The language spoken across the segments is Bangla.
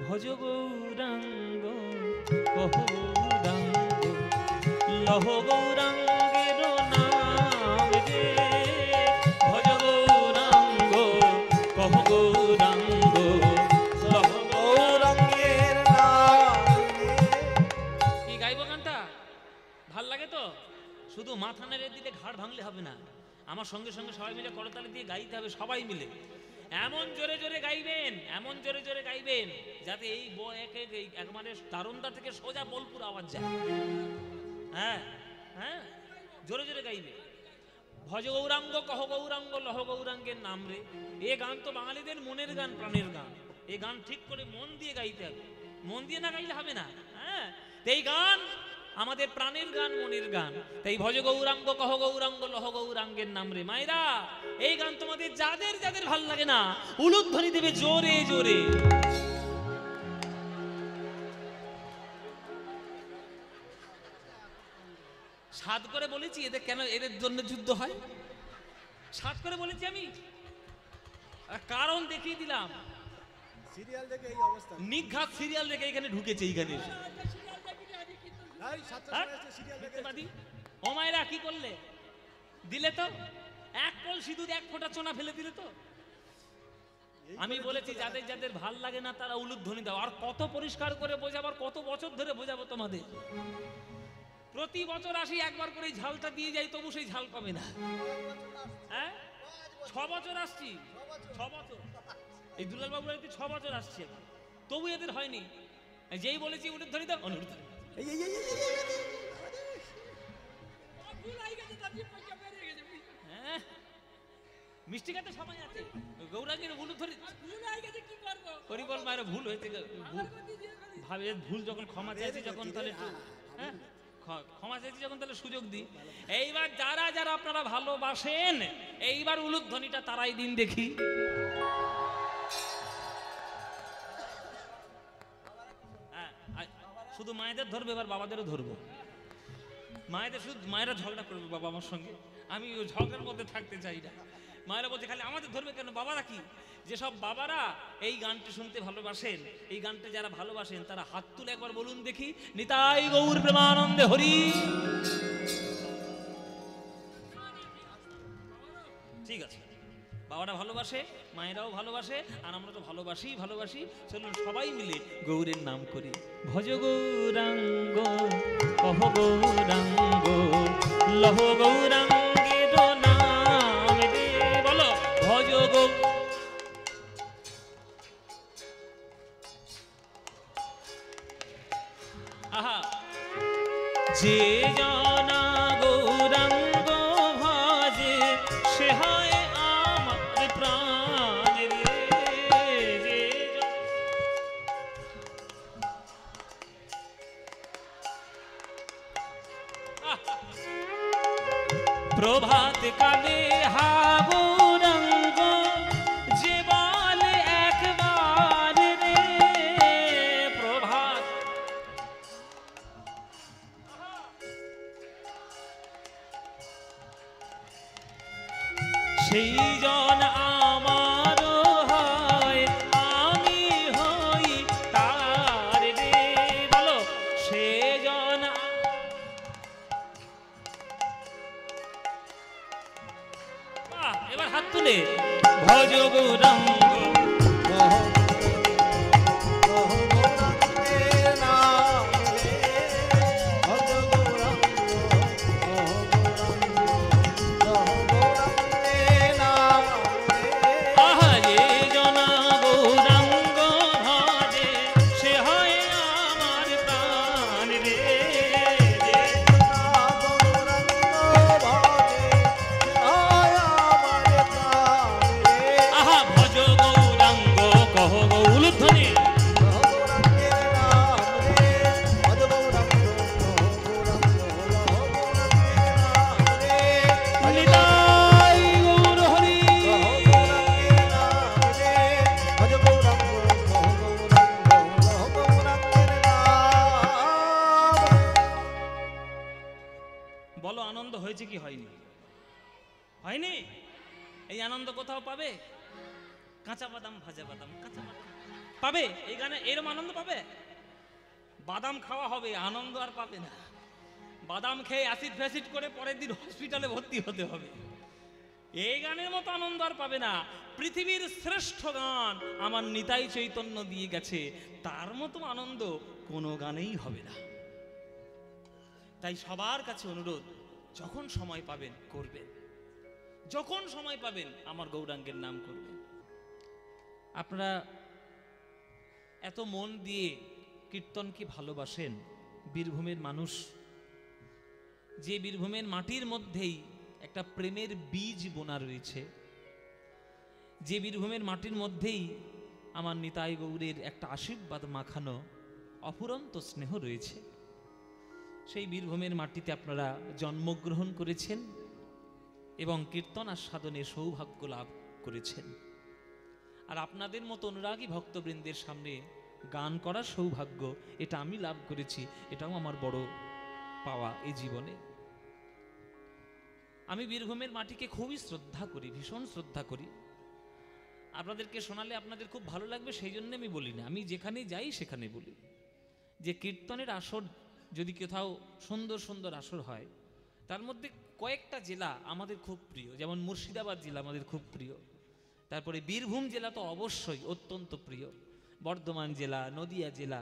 ভজ গৌরাঙ্গ কহ গৌরাঙ্গ লহ গৌরাঙ্গের নাম রে ভজ গৌরাঙ্গ কহ গৌরাঙ্গ লহ গৌরাঙ্গের নাম রে। কি গাইবো গানটা ভাল লাগে তো? শুধু মাথা নেড়ে দিলে ঘাড় ভাঙলে হবে না, আমার সঙ্গে সঙ্গে সবাই মিলে করতালি দিয়ে গাইতে হবে। সবাই মিলে এমন জোরে জোরে গাইবেন, এমন জোরে জোরে গাইবেন যাতে এই একবারে তারুন্দা থেকে সোজা বোলপুর আওয়াজ যায়। হ্যাঁ হ্যাঁ, জোরে জোরে গাইবে। ভজ গৌরাঙ্গ কহ গৌরাঙ্গ লহ গৌরাঙ্গের নাম রে। এ গান তো বাঙালিদের মনের গান, প্রাণের গান। এই গান ঠিক করে মন দিয়ে গাইতে হবে, মন দিয়ে না গাইলে হবে না। হ্যাঁ, এই গান আমাদের প্রাণের গান, মনের গান। তাই ভজ গৌরাঙ্গ কহ গৌরাঙ্গ লহ গৌরাঙ্গের নাম রে। মায়েরা, এই গান তোমাদের যাদের যাদের ভাল লাগে না উলুধ্বনি দেবে জোরে জোরে। সাত করে বলেছি এদের কেন, এদের জন্য যুদ্ধ হয়। সাত করে বলেছি আমি, কারণ দেখিয়ে দিলাম। সিরিয়াল দেখে এই অবস্থা, নিঘাত সিরিয়াল দেখে এখানে ঢুকেছে। এইখানে ও মায়েরা কি করলে? দিলে তো এক কল সিঁদুর, এক ফোঁটা চোনা ফেলে দিলে তো। আমি বলেছি যাদের যাদের ভাল লাগে না তারা উলুধ্বনি দাও। আর কত পরিষ্কার করে বোঝাবার, কত বছর ধরে বোঝাবো তোমাদের। প্রতি বছর আসি একবার করে ঝালটা দিয়ে যাই, তবু সেই ঝাল কমে না। হ্যাঁ, 6 বছর আসছি, 6 বছর এই দুলাল বাবুর বাড়িতে 6 বছর আসছে, তবু এদের হয়নি। যেই বলেছি উলুধ্বনি দাও, অনুধ্বনি। মিষ্টি খাতে সময় আছে, গৌরাঙ্গের উলুধ্বনি হরিবল মায়ের ভুল হয়েছে। ভাবে ভুল যখন ক্ষমা চাইছি, যখন তাহলে হ্যাঁ ক্ষমা চাইছি যখন, তাহলে সুযোগ দিই। এইবার যারা যারা আপনারা ভালোবাসেন, এইবার উলুধ্বনিটা তারাই দিন দেখি। শুধু মায়েদের ধরবে, এবার বাবাদেরও ধরবো। মায়েদের শুধু, মায়েরা ঝগড়া করবে বাবা আমার সঙ্গে, আমি ওই ঝগড়ার মধ্যে থাকতে চাই না। মায়েরা বলছে খালি আমাদের ধরবে কেন? বাবারা কি, যেসব বাবারা এই গানটি শুনতে ভালোবাসেন, এই গানটা যারা ভালোবাসেন তারা হাত তুলে একবার বলুন দেখি, নিতাই গৌর প্রেমানন্দে হরি। ঠিক আছে, বাবারা ভালোবাসে, মায়েরাও ভালোবাসে, আর আমরা তো ভালোবাসি ভালোবাসি। চলুন সবাই মিলে গৌরের নাম করি। ভজ গৌরাঙ্গ কহ গৌরাঙ্গ লহ গৌরাঙ্গের নাম রে। বলো ভজ গৌ। আহা, যে জানা গৌরাঙ্গ ভজে সে হয় আমার প্রাণ রে। যে প্রভাত কালে হা গৌরাঙ্গ যে বলে একবার রে। প্রভাত সেই জন আমার হয়, আমি হই তার রে। বলো সে জন। এবার হাত তুলে ভজ গৌরাঙ্গ হয়েছে কি হয়নি? হয়নি? এই আনন্দ কোথাও পাবে? কাঁচা বাদাম ভাজা বাদাম, কাঁচা বাদাম পাবে এই গানে এরম আনন্দ পাবে? বাদাম খাওয়া হবে, আনন্দ আর পাবে না। বাদাম খেয়ে অ্যাসিড ফ্যাসিড করে পরের দিন হসপিটালে ভর্তি হতে হবে। এই গানের মতো আনন্দ আর পাবে না। পৃথিবীর শ্রেষ্ঠ গান আমার নিতাই চৈতন্য দিয়ে গেছে, তার মতো আনন্দ কোনো গানেই হবে না। তাই সবার কাছে অনুরোধ, যখন সময় পাবেন করবেন, যখন সময় পাবেন আমার গৌরাঙ্গের নাম করবেন। আপনারা এত মন দিয়ে কীর্তনকে ভালোবাসেন, বীরভূমের মানুষ, যে বীরভূমের মাটির মধ্যেই একটা প্রেমের বীজ বোনা রয়েছে, যে বীরভূমের মাটির মধ্যেই আমার নিতাই গৌরের একটা আশীর্বাদ মাখানো অফুরন্ত স্নেহ রয়েছে, সেই বীরভূমের মাটিতে আপনারা জন্মগ্রহণ করেছেন এবং কীর্তন আস্বাদনে সৌভাগ্য লাভ করেছেন। আর আপনাদের মতো অনুরাগী ভক্তবৃন্দের সামনে গান করার সৌভাগ্য এটা আমি লাভ করেছি, এটাও আমার বড় পাওয়া এই জীবনে। আমি বীরভূমের মাটিকে খুবই শ্রদ্ধা করি, ভীষণ শ্রদ্ধা করি। আপনাদেরকে শোনালে আপনাদের খুব ভালো লাগবে, সেই জন্য আমি বলি না, আমি যেখানে যাই সেখানে বলি যে কীর্তনের আসর যদি কোথাও সুন্দর সুন্দর আসর হয়, তার মধ্যে কয়েকটা জেলা আমাদের খুব প্রিয়, যেমন মুর্শিদাবাদ জেলা আমাদের খুব প্রিয়, তারপরে বীরভূম জেলা তো অবশ্যই অত্যন্ত প্রিয়, বর্ধমান জেলা, নদিয়া জেলা,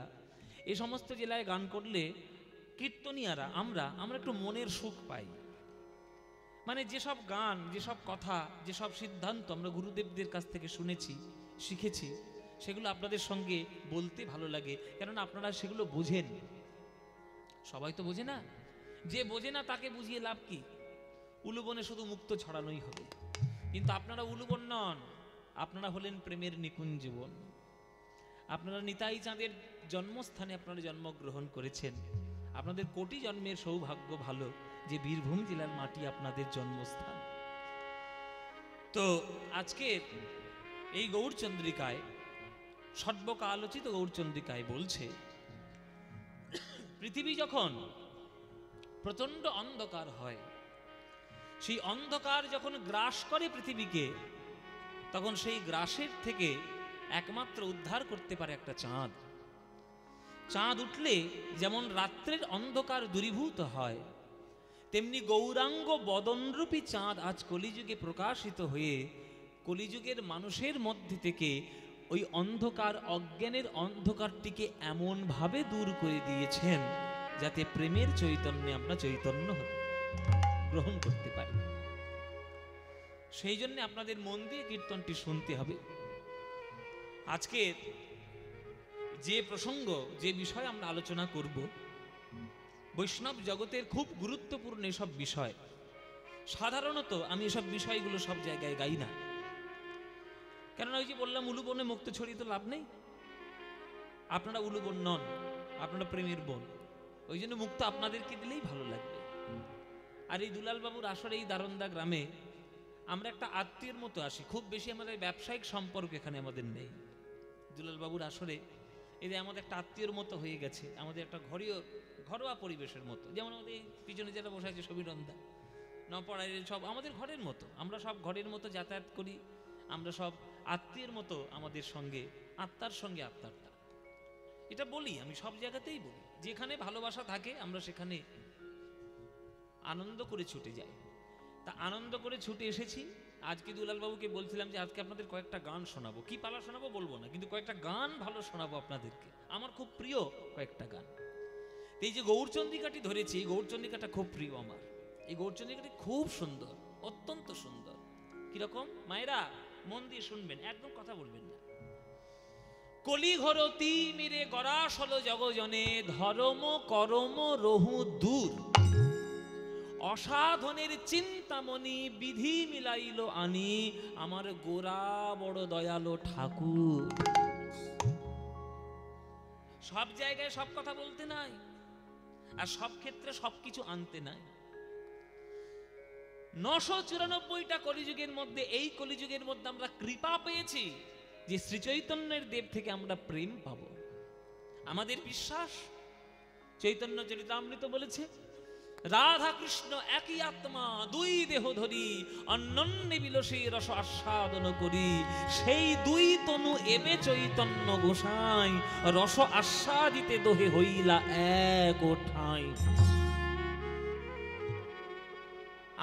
এই সমস্ত জেলায় গান করলে কীর্তনিয়ারা আমরা একটু মনের সুখ পাই। মানে যেসব গান, যেসব কথা, যেসব সিদ্ধান্ত আমরা গুরুদেবদের কাছ থেকে শুনেছি, শিখেছি, সেগুলো আপনাদের সঙ্গে বলতে ভালো লাগে, কেননা আপনারা সেগুলো বোঝেন। সবাই তো বোঝে না, যে বোঝে না তাকে বুঝিয়ে লাভ কি? উলুবনে শুধু মুক্ত ছড়ানোই হবে, কিন্তু আপনারা উলুবন নন, আপনারা হলেন প্রেমের নিকুঞ্জ বন। আপনারা নিতাই চাঁদের জন্মস্থানে আপনারা জন্মগ্রহণ করেছেন, আপনাদের কোটি জন্মের সৌভাগ্য ভালো যে বীরভূম জেলার মাটি আপনাদের জন্মস্থান। তো আজকে এই গৌরচন্দ্রিকায়, সর্বকা আলোচিত গৌরচন্দ্রিকায় বলছে, পৃথিবী যখন প্রচন্ড অন্ধকার হয়, সেই অন্ধকার যখন গ্রাস করে পৃথিবীকে, তখন সেই গ্রাসের থেকে একমাত্র উদ্ধার করতে পারে একটা চাঁদ। চাঁদ উঠলে যেমন রাত্রের অন্ধকার দূরীভূত হয়, তেমনি গৌরাঙ্গ বদনরূপী চাঁদ আজ কলিযুগে প্রকাশিত হয়ে কলিযুগের মানুষের মধ্যে থেকে ওই অন্ধকার, অজ্ঞানের অন্ধকারটিকে এমনভাবে দূর করে দিয়েছেন যাতে প্রেমের চৈতন্যে আমরা চৈতন্য গ্রহণ করতে পারি। সেই জন্য আপনাদের মন দিয়ে কীর্তনটি শুনতে হবে। আজকে যে প্রসঙ্গ, যে বিষয় আমরা আলোচনা করব, বৈষ্ণব জগতের খুব গুরুত্বপূর্ণ এসব বিষয়। সাধারণত আমি এসব বিষয়গুলো সব জায়গায় গাই না, কেননা ওই যে বললাম উলুবনে মুক্ত ছড়িয়ে তো লাভ নেই। আপনারা উলুবন নন, আপনারা প্রেমের বন, ওই জন্য মুক্ত আপনাদেরকে দিলেই ভালো লাগবে। আর এই দুলালবাবুর আসলে এই দারন্দা গ্রামে আমরা একটা আত্মীয়ের মতো আসি, খুব বেশি আমাদের ব্যবসায়িক সম্পর্ক এখানে আমাদের নেই। দুলালবাবুর আসলে এই আমাদের একটা আত্মীয়র মতো হয়ে গেছে, আমাদের একটা ঘরোয়া পরিবেশের মতো। যেমন আমাদের এই পিছনে যেটা বসে আছে সবিরন্দা, নপড়াই, সব আমাদের ঘরের মতো, আমরা সব ঘরের মতো যাতায়াত করি, আমরা সব আত্মীয়ের মতো আমাদের সঙ্গে, আত্মার সঙ্গে আত্মারটা। এটা বলি, আমি সব জায়গাতেই বলি, যেখানে ভালোবাসা থাকে আমরা সেখানে আনন্দ করে ছুটে যাই। তা আনন্দ করে ছুটে এসেছি। আজকে দুলালবাবুকে বলছিলাম যে আজকে আপনাদের কয়েকটা গান শোনাবো, কি পালা শোনাবো বলবো না, কিন্তু কয়েকটা গান ভালো শোনাবো আপনাদেরকে, আমার খুব প্রিয় কয়েকটা গান। এই যে গৌরচন্দ্রিকাটি ধরেছি, এই গৌরচন্দ্রিকাটা খুব প্রিয় আমার। এই গৌরচন্দ্রিকাটি খুব সুন্দর, অত্যন্ত সুন্দর। কিরকম? মায়েরা মন দিয়ে শুনবেন, একদম কথা বলবেন না। কলি ঘরতি মিরে গরাসল জগজনে, ধর্ম করম রহু দূর, অসাধনের চিন্তামণি বিধি মিলাইল আনি, আমার গোরা বড় দয়ালো ঠাকুর। সব জায়গায় সব কথা বলতে নাই, আর সব ক্ষেত্রে সবকিছু আনতে নাই। 994টা কলিযুগের মধ্যে এই কলিযুগের মধ্যে আমরা কৃপা পেয়েছি যে শ্রী চৈতন্যের দেব থেকে আমরা প্রেম পাবো। আমাদের বিশ্বাস, চৈতন্য চরিতামৃত বলেছে, রাধা কৃষ্ণ একই আত্মা, দুই দেহ ধরি অন্যন্যে বিলসে রস আস্বাদন করি। সেই দুই তনু এবে চৈতন্য গোসাই, রস আস্বাদিতে দোহে হইলা এক ঠাঁই।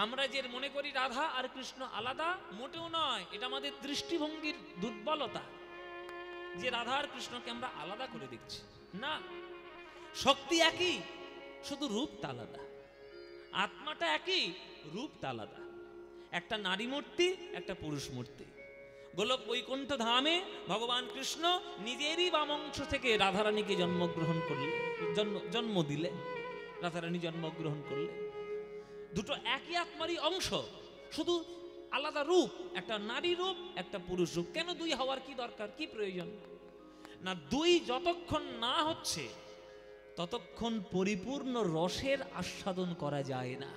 আমরা যে মনে করি রাধা আর কৃষ্ণ আলাদা, মোটেও নয়। এটা আমাদের দৃষ্টিভঙ্গির দুর্বলতা, যে রাধা আর কৃষ্ণকে আমরা আলাদা করে দেখছি। না, শক্তি একই, শুধু রূপটা আলাদা। আত্মাটা একই, রূপটা আলাদা। একটা নারী মূর্তি, একটা পুরুষ মূর্তি। গোলক বৈকুণ্ঠ ধামে ভগবান কৃষ্ণ নিজেরই বামংশ থেকে রাধারানীকে জন্মগ্রহণ করলেন, জন্ম দিলেন, রাধারানী জন্মগ্রহণ করলেন। দুটো একই আত্মারই অংশ, শুধু আলাদা রূপ। একটা নারী রূপ, একটা পুরুষ রূপ। কেন দুই হওয়ার কি দরকার, কি প্রয়োজন? না, দুই যতক্ষণ না হচ্ছে ততক্ষণ পরিপূর্ণ রসের আস্বাদন করা যায় না।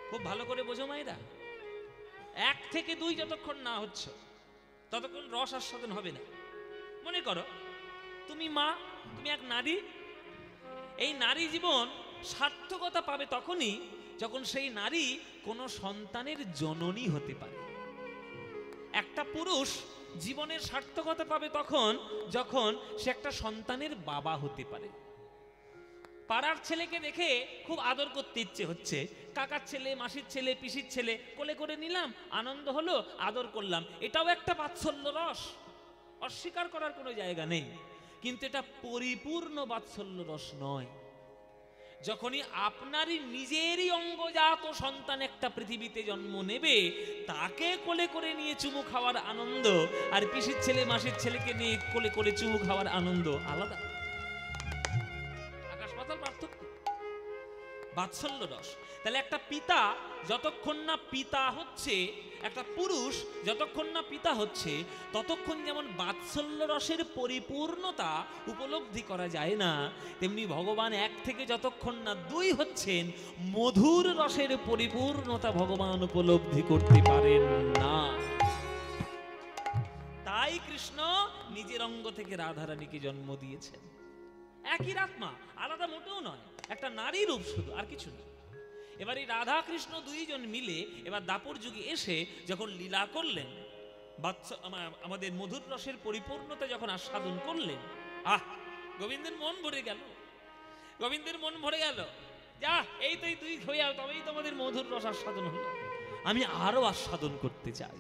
খুব ভালো করে বোঝো মায়েরা, এক থেকে দুই যতক্ষণ না হচ্ছে ততক্ষণ রস আস্বাদন হবে না। মনে করো তুমি মা, তুমি এক নারী। এই নারী জীবন সার্থকতা পাবে তখনই যখন সেই নারী কোনো সন্তানের জননী হতে পারে। একটা পুরুষ জীবনের সার্থকতা পাবে তখন যখন সে একটা সন্তানের বাবা হতে পারে। পাড়ার ছেলেকে দেখে খুব আদর করতে ইচ্ছে হচ্ছে, কাকার ছেলে, মাসির ছেলে, পিসির ছেলে, কোলে করে নিলাম, আনন্দ হলো, আদর করলাম। এটাও একটা বাৎসল্য রস, অস্বীকার করার কোনো জায়গা নেই। কিন্তু এটা পরিপূর্ণ বাৎসল্য রস নয়। যখনই আপনারই নিজেরই অঙ্গজাত সন্তান একটা পৃথিবীতে জন্ম নেবে, তাকে কোলে করে নিয়ে চুমু খাওয়ার আনন্দ আর পিসির ছেলে, মাসির ছেলেকে নিয়ে কোলে করে চুমু খাওয়ার আনন্দ আলাদা, আকাশ পাতাল পার্থক্য। বাৎসল্য রস। তাহলে একটা পিতা যতক্ষণ না পিতা হচ্ছে, একটা পুরুষ যতক্ষণ না পিতা হচ্ছে, ততক্ষণ যেমন বাৎসল্য রসের পরিপূর্ণতা উপলব্ধি করা যায় না, তেমনি ভগবান এক থেকে যতক্ষণ না দুই হচ্ছেন, মধুর রসের পরিপূর্ণতা ভগবান উপলব্ধি করতে পারেন না। তাই কৃষ্ণ নিজের অঙ্গ থেকে রাধারানীকে জন্ম দিয়েছেন। একই আত্মা, আলাদা মোটেও নয়। একটা নারী রূপ শুধু, আর কিছু না। এবার এই রাধা কৃষ্ণ দুইজন মিলে এবার দাপর যুগে এসে যখন লীলা করলেন, আমাদের মধুর রসের পরিপূর্ণতা যখন আস্বাদন করলেন, গোবিন্দের মন ভরে গেল। গোবিন্দের মন ভরে গেল, যা এই তো দুই হয়ে তবেই তো আমাদের মধুর রস আস্বাদন হলো। আমি আরো আস্বাদন করতে চাই,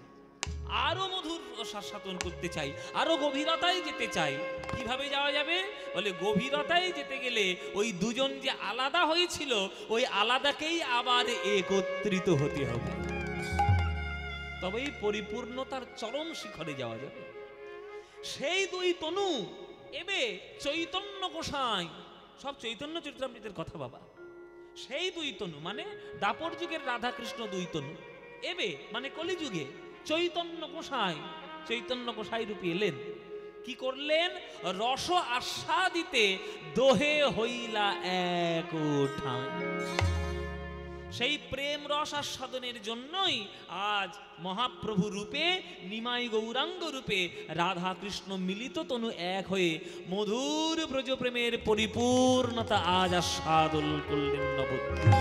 আরো মধুর রস আস্বাদন করতে চাই, আরো গভীরতায় যেতে চাই। কিভাবে যাওয়া যাবে? বলে গভীরতায় যেতে গেলে ওই দুজন যে আলাদা হয়েছিল, ওই আলাদাকেই আবার একত্রিত হতে হবে, তবেই পরিপূর্ণতার চরম শিখরে যাওয়া যাবে। সেই দুই তনু এবে চৈতন্য গোসাই, সব চৈতন্য চরিতামৃতের কথা বাবা। সেই দুই তনু মানে দাপর যুগের রাধা কৃষ্ণ দুই তনু, এবে মানে কলিযুগে চৈতন্য গোসাই, চৈতন্য গোসাই রূপে এলেন। কি করলেন? রস আস্বাদিতে দোহে হইলা এক ঠাঁই। সেই প্রেম রস আস্বাদনের জন্যই আজ মহাপ্রভু রূপে, নিমাই গৌরাঙ্গ রূপে রাধা কৃষ্ণ মিলিত তনু এক হয়ে মধুর ব্রজপ্রেমের পরিপূর্ণতা আজ আস্বাদন করলেন নবদ্বীপ।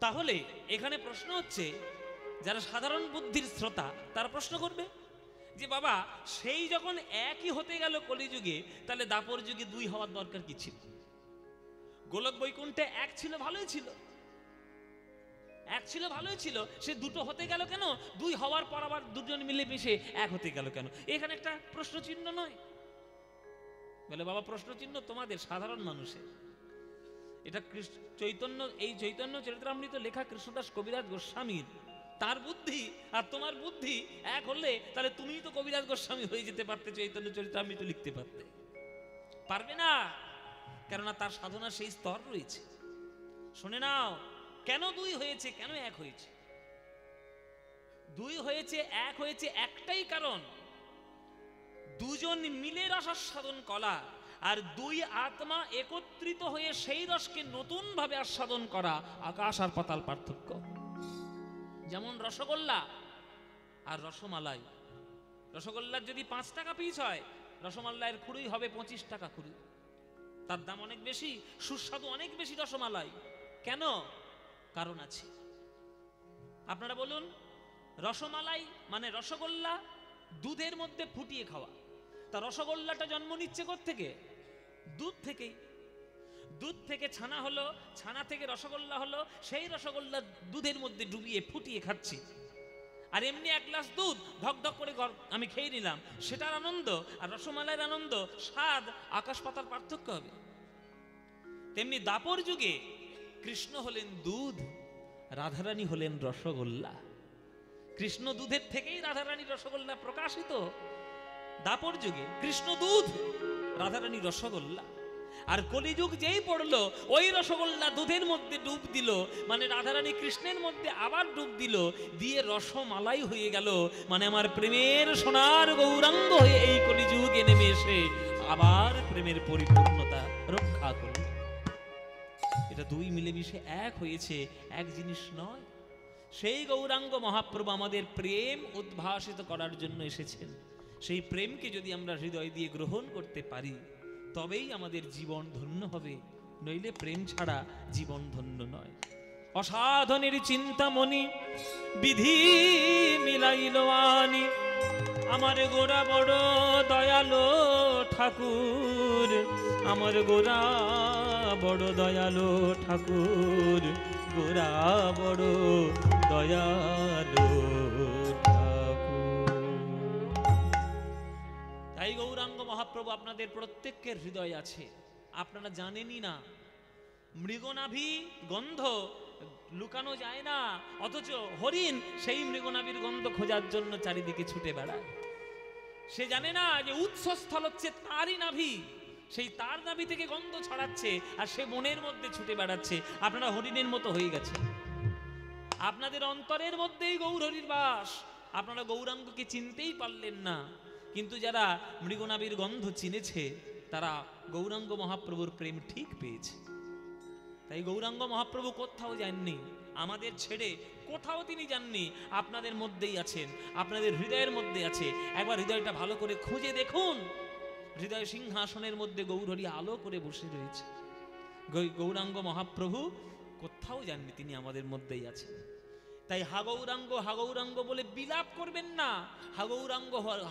তাহলে এখানে প্রশ্ন হচ্ছে, যারা সাধারণ বুদ্ধির শ্রোতা তারা প্রশ্ন করবে যে বাবা, সেই যখন একই হতে গেল কলিযুগে, তাহলে দাপর যুগে দুই হওয়ার দরকার কি ছিল? গোলক বৈকুণ্ঠে এক ছিল, ভালোই ছিল, এক ছিল, ভালোই ছিল, সে দুটো হতে গেল কেন? দুই হওয়ার পর আবার দুজন মিলে মিশে এক হতে গেল কেন? এখানে একটা প্রশ্ন চিহ্ন নয়? বলে বাবা, প্রশ্ন চিহ্ন তোমাদের সাধারণ মানুষের। এটা চৈতন্য, এই চৈতন্য চরিতামৃত লেখা কৃষ্ণদাস কবিরাজ গোস্বামীর, তার বুদ্ধি আর তোমার বুদ্ধি এক হলে তাহলে তুমিই তো কবিরাজ গোস্বামী হয়ে যেতে পারতে, চৈতন্য চরিতামৃত লিখতে পারতে। পারবে না, কেননা তার সাধনা সেই স্তর রয়েছে। শুনে নাও, কেন দুই হয়েছে, কেন এক হয়েছে? দুই হয়েছে, এক হয়েছে একটাই কারণ, দুজন মিলে রস আস্বাদন করা আর দুই আত্মা একত্রিত হয়ে সেই রসকে নতুন ভাবে আস্বাদন করা আকাশ আর পাতাল পার্থক্য। যেমন রসগোল্লা আর রসমালাই, রসগোল্লার যদি 5 টাকা পিস হয়, রসমালাইয়ের খুরুই হবে 25 টাকা খুরু, তার দাম অনেক বেশি, সুস্বাদু অনেক বেশি রসমালাই। কেন? কারণ আছে। আপনারা বলুন, রসমালাই মানে রসগোল্লা, দুধের মধ্যে ফুটিয়ে খাওয়া। তা রসগোল্লাটা জন্ম নিচ্ছে কোত্থেকে? দুধ থেকেই। দুধ থেকে ছানা হলো, ছানা থেকে রসগোল্লা হলো, সেই রসগোল্লা দুধের মধ্যে ডুবিয়ে ফুটিয়ে খাচ্ছি। আর এমনি এক গ্লাস দুধ ধক ধক করে আমি খেয়ে নিলাম, সেটার আনন্দ আর রসমালাইয়ের আনন্দ, স্বাদ আকাশ পাতাল পার্থক্য হবে। তেমনি দাপর যুগে কৃষ্ণ হলেন দুধ, রাধারানী হলেন রসগোল্লা। কৃষ্ণ দুধের থেকেই রাধারানী রসগোল্লা প্রকাশিত। দাপর যুগে কৃষ্ণ দুধ, রাধারানী রসগোল্লা। আর কলিযুগ যেই পড়লো, ওই রসগোল্লা দুধের মধ্যে ডুব দিল, মানে রাধারানী কৃষ্ণের মধ্যে আবার ডুব দিল, দিয়ে রসমালাই হয়ে গেল। মানে আমার প্রেমের সোনার গৌরাঙ্গ হয়ে এই কলিযুগে নেমে এসে আবার প্রেমের পরিপূর্ণতা রক্ষা করল। এটা দুই মিলেমিশে এক হয়েছে, এক জিনিস নয়। সেই গৌরাঙ্গ মহাপ্রভু আমাদের প্রেম উদ্ভাসিত করার জন্য এসেছেন। সেই প্রেমকে যদি আমরা হৃদয় দিয়ে গ্রহণ করতে পারি, তবেই আমাদের জীবন ধন্য হবে, নইলে প্রেম ছাড়া জীবন ধন্য নয়। অসাধনের চিন্তামণি বিধি মিলাইল আনি, আমার গোরা বড় দয়ালো ঠাকুর, আমার গোরা বড় দয়ালো ঠাকুর, গোরা বড় দয়ালো ঠাকুর। তাই গৌরাঙ্গ মহাপ্রভু আপনাদের প্রত্যেকের হৃদয় আছে, আপনারা জানেনই না। মৃগনাভি গন্ধ লুকানো যায় না, অথচ হরিণ সেই মৃগনাভির গন্ধ খোঁজার জন্য চারিদিকে ছুটে বেড়ায়। সে জানে না যে উৎসস্থল হচ্ছে তারই নাভি, সেই তার নাভি থেকে গন্ধ ছড়াচ্ছে, আর সে বনের মধ্যে ছুটে বেড়াচ্ছে। আপনারা হরিণের মতো হয়ে গেছে, আপনাদের অন্তরের মধ্যেই গৌর হরির বাস, আপনারা গৌরাঙ্গকে চিনতেই পারলেন না। কিন্তু যারা মৃগনাভির গন্ধ চিনেছে, তারা গৌরাঙ্গ মহাপ্রভুর প্রেম ঠিক পেয়েছে। তাই গৌরাঙ্গ মহাপ্রভু কোথাও যাননি, আমাদের ছেড়ে কোথাও তিনি যাননি, আপনাদের মধ্যেই আছেন, আপনাদের হৃদয়ের মধ্যে আছে। একবার হৃদয়টা ভালো করে খুঁজে দেখুন, হৃদয় সিংহাসনের মধ্যে গৌরহরি আলো করে বসে রয়েছে। গৌরাঙ্গ মহাপ্রভু কোথাও যাননি, তিনি আমাদের মধ্যেই আছেন। তাই হাগৌরাঙ্গ বলে বিলাপ করবেন না,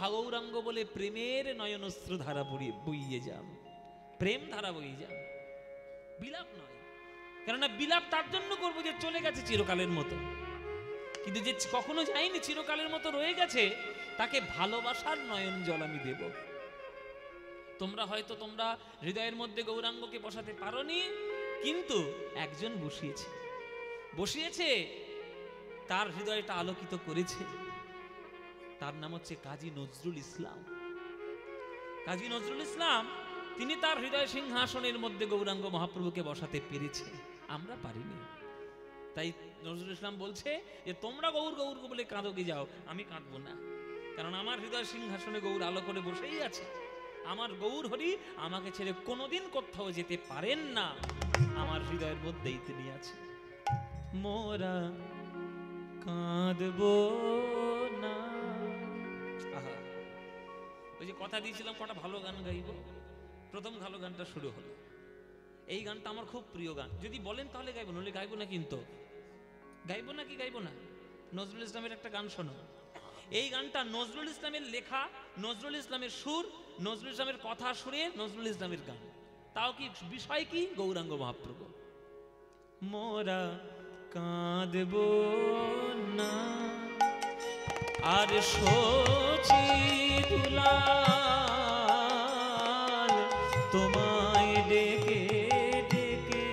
হাগৌরাঙ্গ বলে প্রেমের নয়নশ্রু ধারা বইয়ে যান, প্রেম ধারা বইয়ে যান, বিলাপ নয়। কেননা বিলাপ তার জন্য করবো যে চলে গেছে চিরকালের মতো, কিন্তু যে কখনো যায়নি, চিরকালের মতো রয়ে গেছে, তাকে ভালোবাসার নয়ন জল আমি দেব। তোমরা হয়তো তোমরা হৃদয়ের মধ্যে গৌরাঙ্গকে বসাতে পারোনি, কিন্তু একজন বসিয়েছে, তার হৃদয়টা আলোকিত করেছে। তার নাম হচ্ছে কাজী নজরুল ইসলাম। কাজী নজরুল ইসলাম তিনি তার হৃদয় সিংহাসনের মধ্যে গৌরাঙ্গ মহাপ্রভুকে বসাতে পেরেছে, আমরা পারিনি। তাই নজরুল ইসলাম বলছে যে তোমরা গৌর গৌর বলে কাঁদোকে যাও, আমি কাঁদবো না, কারণ আমার হৃদয় সিংহাসনে গৌর আলো করে বসেই আছে। আমার গৌর হরি আমাকে ছেড়ে কোনোদিন কোথাও যেতে পারেন না, আমার হৃদয়ের মধ্যেই তিনি আছে। মোরা কাঁদবো না। আহা, ওই যে কথা দিয়েছিলাম কটা ভালো গান গাইব, প্রথম ভালো গানটা শুরু হলো। এই গানটা আমার খুব প্রিয় গান, যদি বলেন তাহলে গাইবো, নইলে গাইবো না। কিন্তু গাইবো না কি গাইবো না? নজরুল ইসলামের একটা গান শোনো। এই গানটা নজরুল ইসলামের লেখা, নজরুল ইসলামের সুর, নজরুল ইসলামের কথা সুরে নজরুল ইসলামের গান। তাও কি বিষয় কি? গৌরাঙ্গ মহাপ্রভু। মোরা কাঁদবো না আর সচি দুলাল, তোমায় ডেকে ডেকে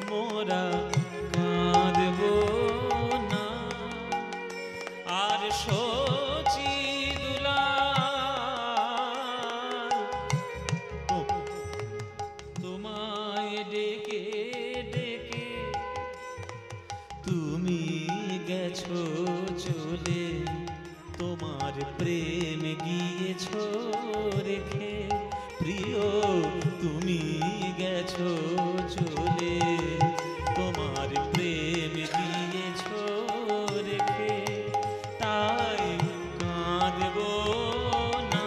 মোরা কাঁদবো না আর সচি দুলাল, তোমায় ডেকে ডেকে তুমি গেছো চলে, তোমার প্রেম গিয়েছো রেখে, প্রিয় তুমি গেছো চলে, তোমার প্রেম গিয়েছো রেখে, তাই কাঁদবো না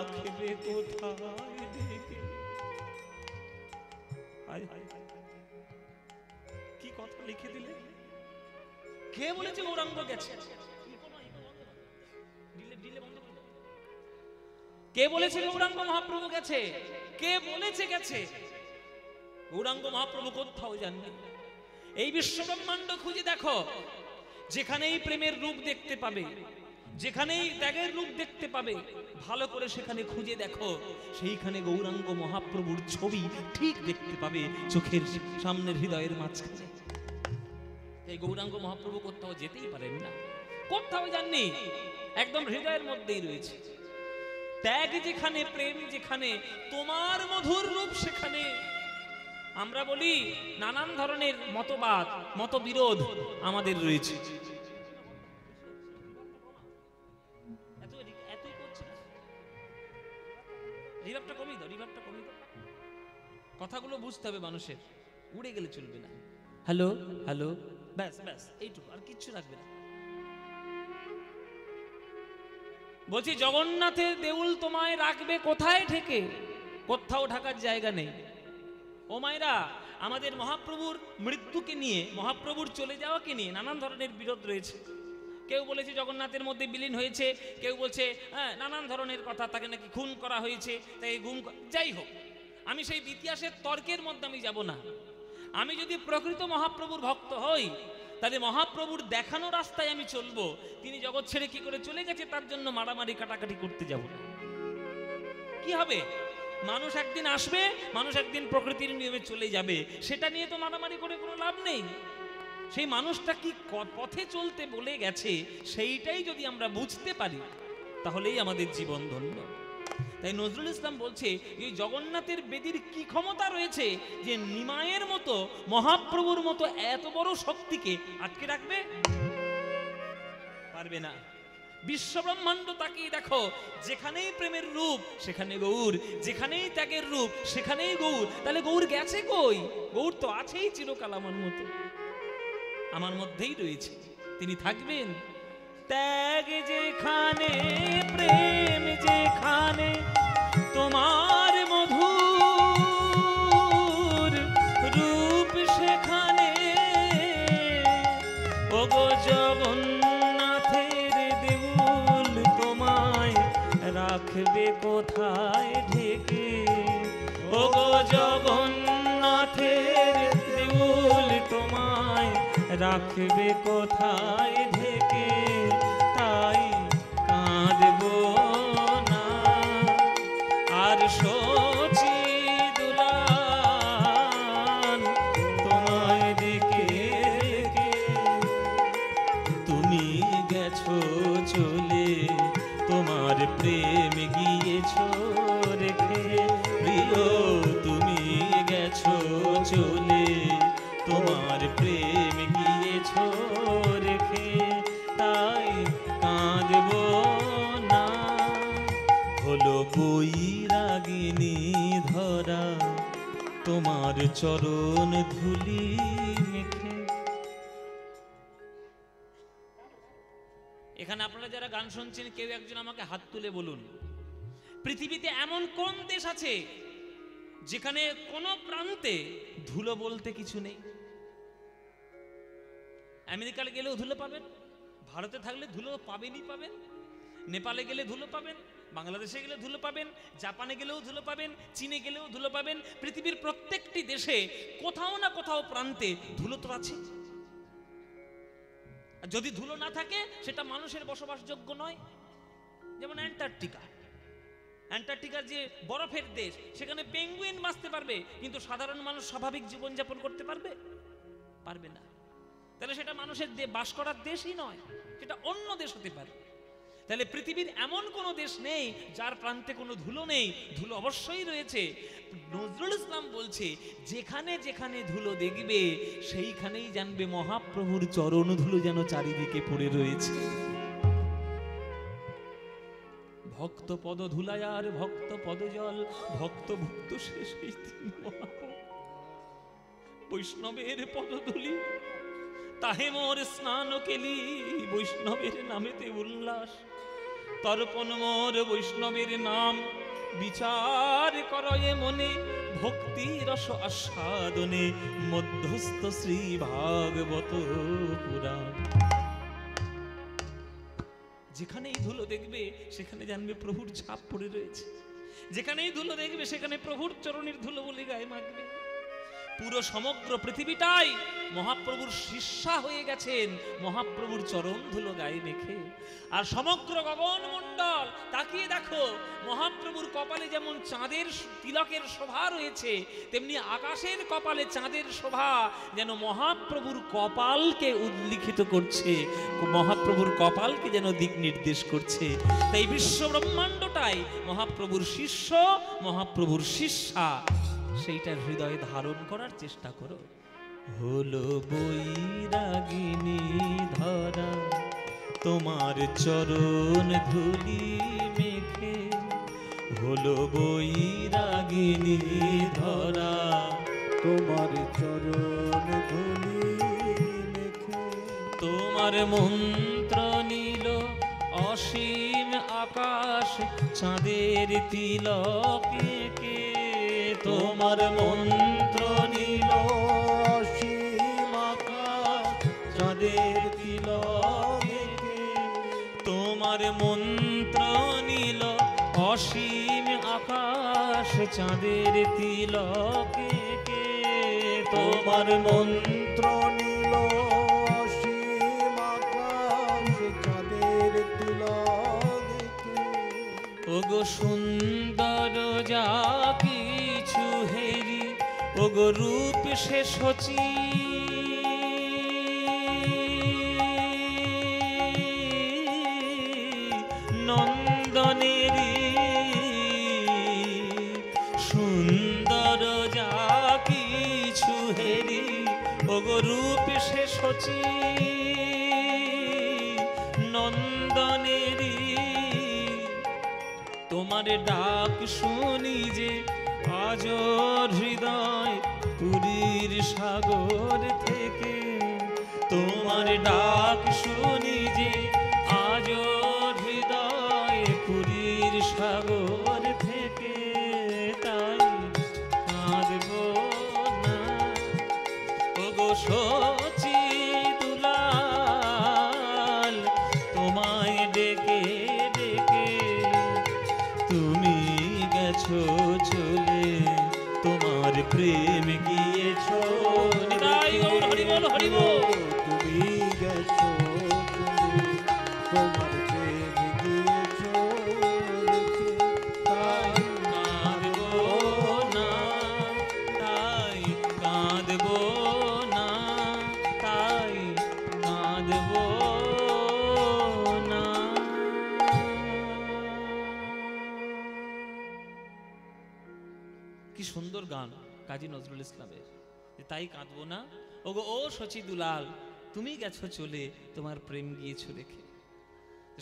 রাখবে কোথায় ঢেকে। কি কথা লিখে দিলে? কে বলেছে গৌরাঙ্গ গেছে? কে বলেছে গৌরাঙ্গ মহাপ্রভু গেছে? কে বলেছে গেছে? গৌরাঙ্গ মহাপ্রভু কোথাও যাননি। এই বিশ্ব ব্রহ্মাণ্ড খুঁজে দেখো, যেখানেই প্রেমের রূপ দেখতে পাবে, যেখানেই ত্যাগের রূপ দেখতে পাবে, ভালো করে সেখানে খুঁজে দেখো, সেইখানে গৌরাঙ্গ মহাপ্রভুর ছবি ঠিক দেখতে পাবে চোখের সামনের হৃদয়ের মাঝখানে। এই গৌরাঙ্গ মহাপ্রভু কোথাও যেতেই পারেন না, কোথাও যাননি, একদম হৃদয়ের মধ্যেই রয়েছে। ত্যাগ যেখানে, প্রেম যেখানে, তোমার মধুর রূপ সেখানে। আমরা বলি নানান ধরনের মতবাদ, মতবিরোধ আমাদের রয়েছে। কথাগুলো বুঝতে হবে মানুষের, উড়ে গেলে চলবে না। হ্যালো হ্যালো, ব্যাস ব্যাস, এইটুকু, আর কিচ্ছু রাখবে না। বলছি জগন্নাথের দেউল তোমায় রাখবে কোথায় ঢেকে? কোথাও ঢাকার জায়গা নেই। ও মায়েরা, আমাদের মহাপ্রভুর মৃত্যুকে নিয়ে, মহাপ্রভুর চলে যাওয়াকে নিয়ে নানান ধরনের বিরোধ রয়েছে। কেউ বলেছে জগন্নাথের মধ্যে বিলীন হয়েছে, কেউ বলছে হ্যাঁ নানান ধরনের কথা, তাকে নাকি খুন করা হয়েছে, তাই গুম। যাই হোক, আমি সেই ইতিহাসের তর্কের মধ্যে আমি যাব না। আমি যদি প্রকৃত মহাপ্রভুর ভক্ত হই, তাহলে মহাপ্রভুর দেখানো রাস্তায় আমি চলবো। তিনি জগৎ ছেড়ে কি করে চলে গেছে তার জন্য মারামারি কাটাকাটি করতে যাব না। কি হবে? মানুষ একদিন আসবে, মানুষ একদিন প্রকৃতির নিয়মে চলে যাবে, সেটা নিয়ে তো মারামারি করে কোনো লাভ নেই। সেই মানুষটা কি পথে চলতে বলে গেছে, সেইটাই যদি আমরা বুঝতে পারি, তাহলেই আমাদের জীবন ধন্য। তাই নজরুল ইসলাম বলছে, এই জগন্নাথের বেদির কি ক্ষমতা রয়েছে যে নিমায়ের মতো, মহাপ্রভুর মতো এত বড় শক্তিকে আটকে রাখবে? পারবে না। বিশ্ব ব্রহ্মাণ্ড তাকিয়ে দেখো, যেখানেই প্রেমের রূপ সেখানে গৌর, যেখানেই ত্যাগের রূপ সেখানেই গৌর। তাহলে গৌর গেছে কই? গৌর তো আছেই চিরকাল আমার মতো, আমার মধ্যেই রয়েছে, তিনি থাকবেন। ত্যাগ যেখানে, প্রেম যেখানে, তোমার মধুর রূপ সেখানে, ওগো জগন্নাথের দেউল তোমায় রাখবে কোথায় ঢেকে? ওগো জগন্নাথের দেউল তোমায় রাখবে কোথায় ঢেকে? তাই কাঁদব না আর শোচি দুলাল তোমায় দেখে দেখে। তুমি গেছো চলে, তোমার প্রেম গিয়েছো রেখে। প্রিয় তুমি গেছো চলে, তোমার প্রেম গিয়েছো রেখে। তাই কাঁদব না। হলো বৈরাগিনী ধরা, তোমার চরণ ধুলি মেখে। এখানে আপনারা যারা গান শুনছেন, কেউ একজন আমাকে হাত তুলে বলুন, পৃথিবীতে এমন কোন দেশ আছে যেখানে কোনো প্রান্তে ধুলো বলতে কিছু নেই? আমেরিকায় গেলেও ধুলো পাবেন, ভারতে থাকলে ধুলো পাবেনই পাবেন, নেপালে গেলে ধুলো পাবেন, বাংলাদেশে গেলে ধুলো পাবেন, জাপানে গেলেও ধুলো পাবেন, চীনে গেলেও ধুলো পাবেন। পৃথিবীর প্রত্যেকটি দেশে কোথাও না কোথাও প্রান্তে ধুলো তো আছে। আর যদি ধুলো না থাকে, সেটা মানুষের বসবাসযোগ্য নয়। যেমন অ্যান্টার্কটিকা, অ্যান্টার্কটিকার যে বরফের দেশ, সেখানে পেঙ্গুইন বাঁচতে পারবে, কিন্তু সাধারণ মানুষ স্বাভাবিক জীবনযাপন করতে পারবে? পারবে না। তাহলে সেটা মানুষের বাস করার দেশই নয়, সেটা অন্য দেশ হতে পারে। তাহলে পৃথিবীর এমন কোনো দেশ নেই যার প্রান্তে কোনো ধুলো নেই। ধুলো অবশ্যই রয়েছে। নজরুল ইসলাম বলছে, যেখানে যেখানে ধুলো দেখবে সেইখানেই জানবে মহাপ্রভুর চরণ ধুলো যেন চারিদিকে পড়ে রয়েছে। ভক্ত পদ ধুলায়ার ভক্ত পদ জল, ভক্ত ভুক্ত শেষ বৈষ্ণবের পদধূলি, তাহে মোর স্নান কেলি, বৈষ্ণবের নামেতে উল্লাস। তর্পণ মোর বৈষ্ণবের নাম, বিচার করয়ে মনে, ভক্তি রস আস্বাদনে, মধ্যস্থ শ্রী ভাগবত পুরাণ। যেখানেই ধুলো দেখবে সেখানে জানবে প্রভুর ছাপ পড়ে রয়েছে, যেখানেই ধুলো দেখবে সেখানে প্রভুর চরণের ধুলো বলে গায়ে মাখবে। পুরো সমগ্র পৃথিবীটাই মহাপ্রভুর শিষ্যা হয়ে গেছেন মহাপ্রভুর চরণ ধুলো গায়ে মেখে। আর সমগ্র গগন মণ্ডল তাকিয়ে দেখো, মহাপ্রভুর কপালে যেমন চাঁদের তিলকের শোভা রয়েছে, তেমনি আকাশের কপালে চাঁদের শোভা যেন মহাপ্রভুর কপালকে উল্লিখিত করছে, মহাপ্রভুর কপালকে যেন দিক নির্দেশ করছে। তাই বিশ্ব ব্রহ্মাণ্ডটাই মহাপ্রভুর শিষ্য, মহাপ্রভুর শিষ্যা। সেইটা হৃদয়ে ধারণ করার চেষ্টা করো। হলো বৈরাগিনী ধরা তোমার চরণ ধুলি মেখে, হলো বৈরাগিনী ধরা তোমার চরণ ধুলি মেখে, তোমার মন্ত্র নীল অসীম আকাশ চাঁদের তিলকে কে, তোমার মন্ত্র নীল অসীম আকাশ চাঁদের তিলকে, তোমার মন্ত্র নীল অসীম আকাশ চাঁদের তিলকে কে, তোমার মন্ত্র নীল অসীম আকাশ চাঁদের তিলকে, ওগো সুন্দর যা কিছু হেরি, ওগো রূপ সে সচি, নন্দনেরি সুন্দর যা কিছু হেরি, ওগো রূপ সে সচি নন্দনেরি। তোমার ডাক শুনি যে আজ হৃদয় পুরীর সাগর থেকে, তোমার ডাক শুনি যে আজ হৃদয় পুরীর সাগর থেকে, তাই কাঁদব না ওগো সচি দুলাল, তোমায় ডেকে ডেকে তুমি গেছো চলে, তোমার প্রেম গিয়েছো নিতাই গৌর হরি বল হরি বল। তুমি গেছো চলে, তোমার প্রেম গিয়েছো রেখে, তাই কাঁদব না, তাই কাঁদব না, তাই কাঁদব না। কি সুন্দর গান কাজী নজরুল ইসলামের, তাই কাঁদবো না ওগো ও শচী দুলাল, তুমি গেছো চলে, তোমার প্রেম গিয়েছো রেখে।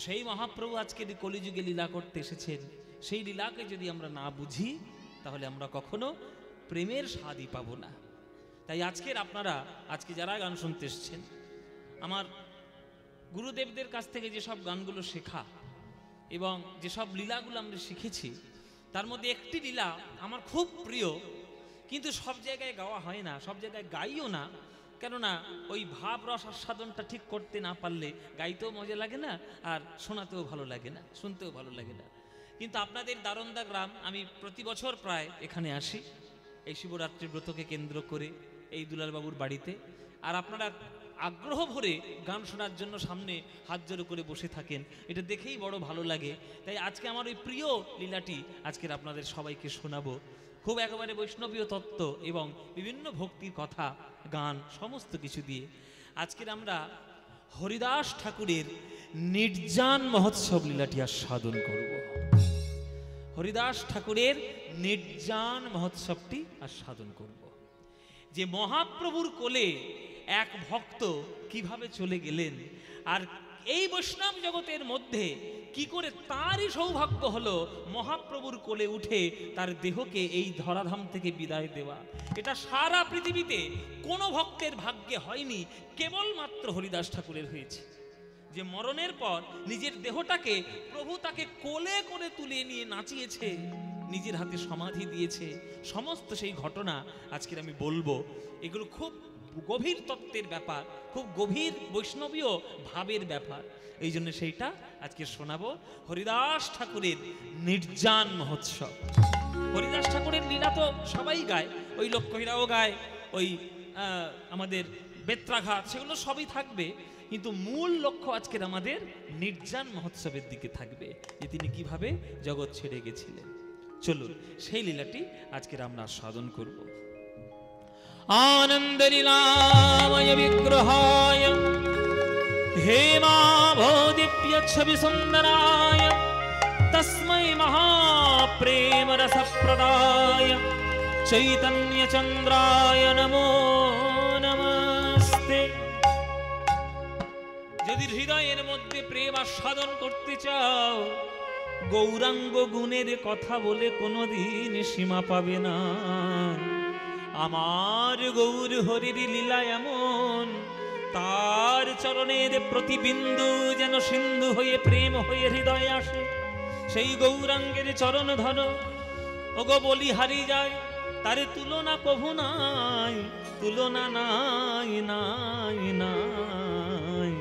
সেই মহাপ্রভু আজকের কলিযুগে লীলা করতে এসেছেন, সেই লীলাকে যদি আমরা না বুঝি তাহলে আমরা কখনো প্রেমের স্বাদই পাবো না। তাই আজকের আপনারা আজকে যারা গান শুনতে এসেছেন, আমার গুরুদেবদের কাছ থেকে যেসব গানগুলো শেখা এবং যেসব লীলাগুলো আমরা শিখেছি, তার মধ্যে একটি লীলা আমার খুব প্রিয়, কিন্তু সব জায়গায় গাওয়া হয় না, সব জায়গায় গাইও না, কেননা ওই ভাব রস আস্বাদনটা ঠিক করতে না পারলে গাইতেও মজা লাগে না, আর শোনাতেও ভালো লাগে না, শুনতেও ভালো লাগে না। কিন্তু আপনাদের দারোন্দা গ্রাম, আমি প্রতি বছর প্রায় এখানে আসি এই শিবরাত্রি ব্রতকে কেন্দ্র করে এই দুলালবাবুর বাড়িতে, আর আপনারা আগ্রহ ভরে গান শোনার জন্য সামনে হাত জোড়ো করে বসে থাকেন, এটা দেখেই বড় ভালো লাগে। তাই আজকে আমার ওই প্রিয় লীলাটি আজকের আপনাদের সবাইকে শোনাবো, খুব একেবারে বৈষ্ণবীয় তত্ত্ব এবং বিভিন্ন ভক্তির কথা, গান সমস্ত কিছু দিয়ে। আজকের আমরা হরিদাস ঠাকুরের নির্জান মহোৎসব লীলাটি আস্বাদন করব। হরিদাস ঠাকুরের নির্জান মহোৎসবটি আস্বাদন করব। যে মহাপ্রভুর কোলে এক ভক্ত কিভাবে চলে গেলেন, আর এই বৈষ্ণব জগতের মধ্যে কি করে তারই সৌভাগ্য হলো মহাপ্রভুর কোলে উঠে তার দেহকে এই ধরাধাম থেকে বিদায় দেওয়া। এটা সারা পৃথিবীতে কোনো ভক্তের ভাগ্যে হয়নি, কেবলমাত্র হরিদাস ঠাকুরের হয়েছে। যে মরণের পর নিজের দেহটাকে প্রভু তাকে কোলে করে তুলে নিয়ে নাচিয়েছে, নিজের হাতে সমাধি দিয়েছে, সমস্ত সেই ঘটনা আজকের আমি বলবো। এগুলো খুব গভীর তত্ত্বের ব্যাপার, খুব গভীর বৈষ্ণবীয় ভাবের ব্যাপার। এই জন্য সেইটা আজকে শোনাবো। হরিদাস ঠাকুরের নির্জান মহোৎসব। হরিদাস ঠাকুরের লীলা তো সবাই গায়, ওই লক্ষ্মীরাও গায়, ওই আমাদের বেত্রাঘাত, সেগুলো সবই থাকবে, কিন্তু মূল লক্ষ্য আজকের আমাদের নির্জান মহোৎসবের দিকে থাকবে, যে তিনি কিভাবে জগৎ ছেড়ে গেছিলেন। চলুন সেই লীলাটি আজকের আমরা সাধন করব। আনন্দ লীলাময় বিগ্রহায় হেমাভোদিপ্য ছবি সুন্দরায় তস্मै মহাপ্রেম রসপ্রদায় চৈতন্য চন্দ্রায় নমো নমস্তে। যদি হৃদয়ের মধ্যে প্রেম আস্বাদন করতে চাও, গৌরাঙ্গ গুণের কথা বলে কোনোদিন সীমা পাবে না। আমার গৌর হরির লীলা এমন, তার চরণের প্রতিবিন্দু যেন সিন্ধু হয়ে প্রেম হয়ে হৃদয়ে আসে। সেই গৌরাঙ্গের চরণ ধন ওগো বলি হারি যায়, তার তুলনা কভু নাই, তুলনা নাই নাই নাই।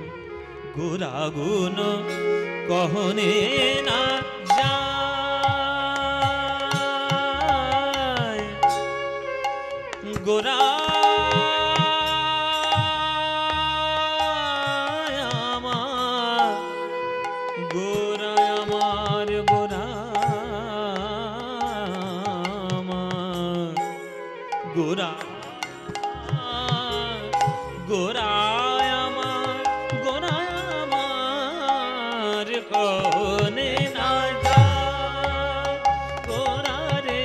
গোরা গুণ কহনে না যায়, গোরা গোরা গোরায় আমার, গোরায় আমার কোনে না যায়, গোরা রে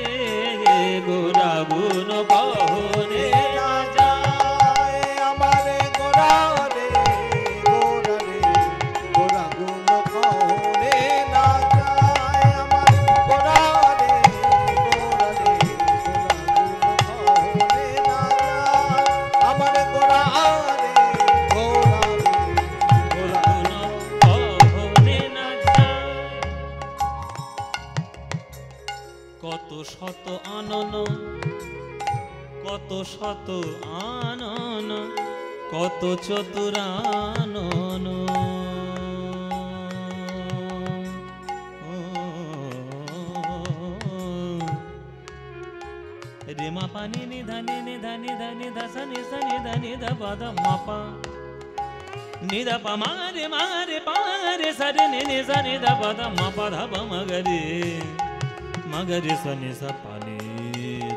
গোরা গুণ কহনে না যায়। আমারে গোরা রে গোরা রে গোরা গুণ কহনে না যায়, আমার গোরা রে গোরা রে কত শত আনন, কত শত আনন, কত চতুরানন, রে মা পানি নি ধানি নি ধানি ধানি ধাসা নি সা নি ধানি ধা পা ধা মা পা নি ধা পা মারে মারে পারে সারে নি নি সা নি ধা পা ধা মা পা ধা পা মগরে মগরে সা নি সা পা নি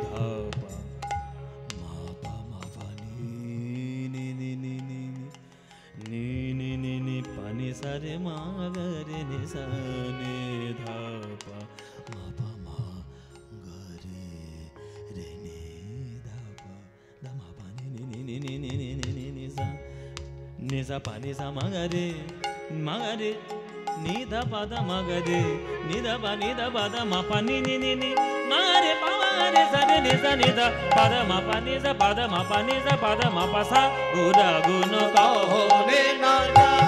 ধা পা মা পা মা পা নি নি নি নি নি নি নি নি নি পা নি সা রে মগরে নি সা নি ধা পা মা পা মা গরে রে নি ধা পা ধা মা পা নি নি নি নি নি নি নি নি নি সা নি সা পা নি সা মগরে মগরে নি ধা পা ধা মগরে নি ধা পা ধা মা পা নি নি নি নি মারে পা রে সা রে নি সা নি ধা পা ধা মা পা নি সা পা ধা মা পা নি সা পা ধা মা পা সা গোরা গুণ কহনে না যায়।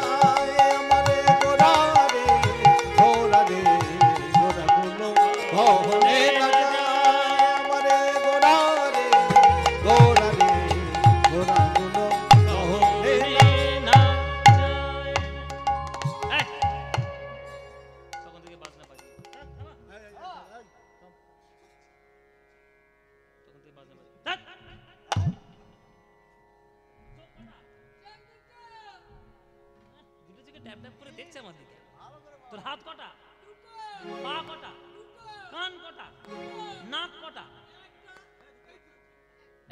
আমারে গোরা রে গোরা রে গোরা গুণ কহনে না যায়, আমারে গোরা রে গোরা রে গোরা গুণ কহনে না যায়। তখন থেকে বাজনা বাজি, তখন থেকে বাজনা বাজি। দুটো থেকে ট্যাপ ট্যাপ করে দেখছে আমার দিকে। তোর হাত কটা, পা কটা, কান কটা, নাক কটা?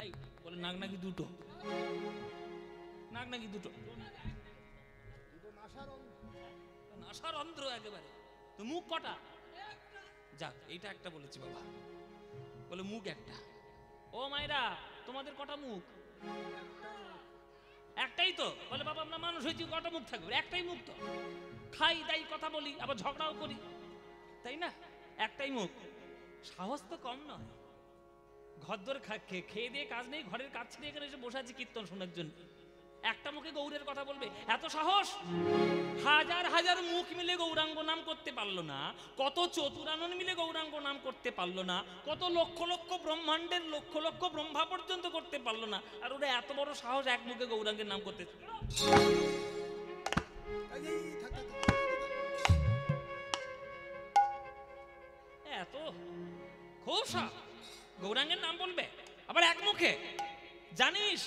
এই বলে নাক নাকি দুটো, নাক নাকি দুটো, নাসার অন্ধ্র একেবারে। তো মুখ কটা? যাক এইটা একটা বলেছি বাবা, বলে মুখ একটা। ও মায়েরা তোমাদের কটা মুখ? একটাই তো। বলে বাবা আমরা মানুষ হয়েছি, কটা মুখ থাকবে? একটাই মুখ তো। খাই দাই কথা বলি, আবার ঝগড়াও করি, তাই না? একটাই মুখ। সাহস তো কম নয়। ঘরদোর খেয়ে দিয়ে কাজ নেই, ঘরের কাজ ছেড়ে এখানে এসে বসে আছি কীর্তন শোনার জন্য। একটা মুখে গৌরের কথা বলবে, এত সাহস! হাজার হাজার মুখ মিলে গৌরাঙ্গ নাম করতে পারলো না, কত চতুরানন মিলে গৌরাঙ্গ নাম করতে পারলো না, কত লক্ষ লক্ষ ব্রহ্মাণ্ডের লক্ষ লক্ষ ব্রহ্মা পর্যন্ত করতে পারলো না, আর ওরা এত বড় সাহস এক মুখে গৌরাঙ্গের নাম করতে। এত খুব গৌরাঙ্গের নাম বলবে, আবার এক মুখে। জানিস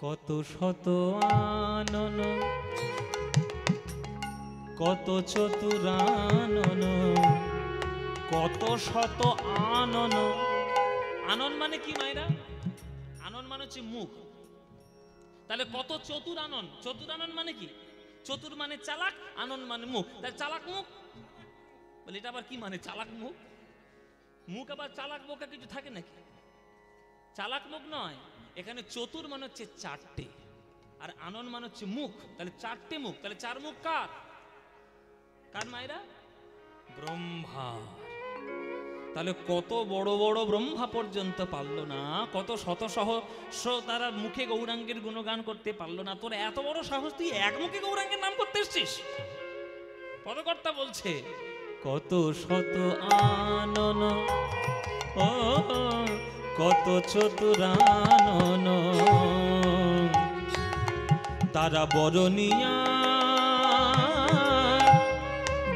কত শত আনন, কত চতুরানন, কত শত আনন। আনন মানে কি মায়েরা? আনন মানে হচ্ছে মুখ। তাহলে কত চতুরানন, চতুরানন মানে কি? চতুর মানে চালাক, আনন মানে মুখ। তাহলে চালাক মুখ বলে, এটা আবার কি মানে চালাক মুখ? মুখ আবার চালাক বোকা কিছু থাকে নাকি? চালাক মুখ নয়, এখানে চতুর মানে হচ্ছে চারটে, আর আনন মানে হচ্ছে মুখ। তাহলে চারটে মুখ, তাহলে চার মুখ কার? কার মায়েরা? ব্রহ্মা। তাহলে কত বড় বড় ব্রহ্মা পর্যন্ত পারলো না, কত শত সহস্র তারা মুখে গৌরাঙ্গের গুণগান করতে পারলো না, তোর এত বড় সাহস, তুই এক মুখে গৌরাঙ্গের নাম করতে এসছিস? পদকর্তা বলছে কত শত আনন, ও কত চতুরানন, তারা বরণিয়া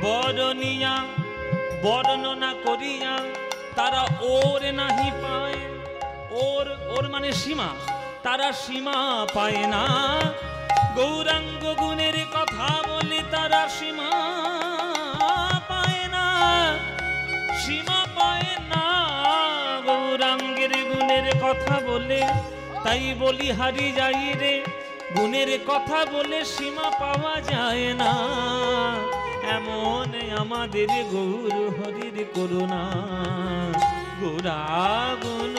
বরণিয়া বর্ণনা করিয়া তারা ওর নাহি পায়। ওর ওর মানে সীমা, তারা সীমা পায় না। গৌরাঙ্গ গুণের কথা বলে তারা সীমা পায় না, সীমা পায় না গৌরাঙ্গের গুণের কথা বলে। তাই বলি হারি যাই রে, গুণের কথা বলে সীমা পাওয়া যায় না। এমন আমাদের গৌর হরির করুণা, গোরাগুণ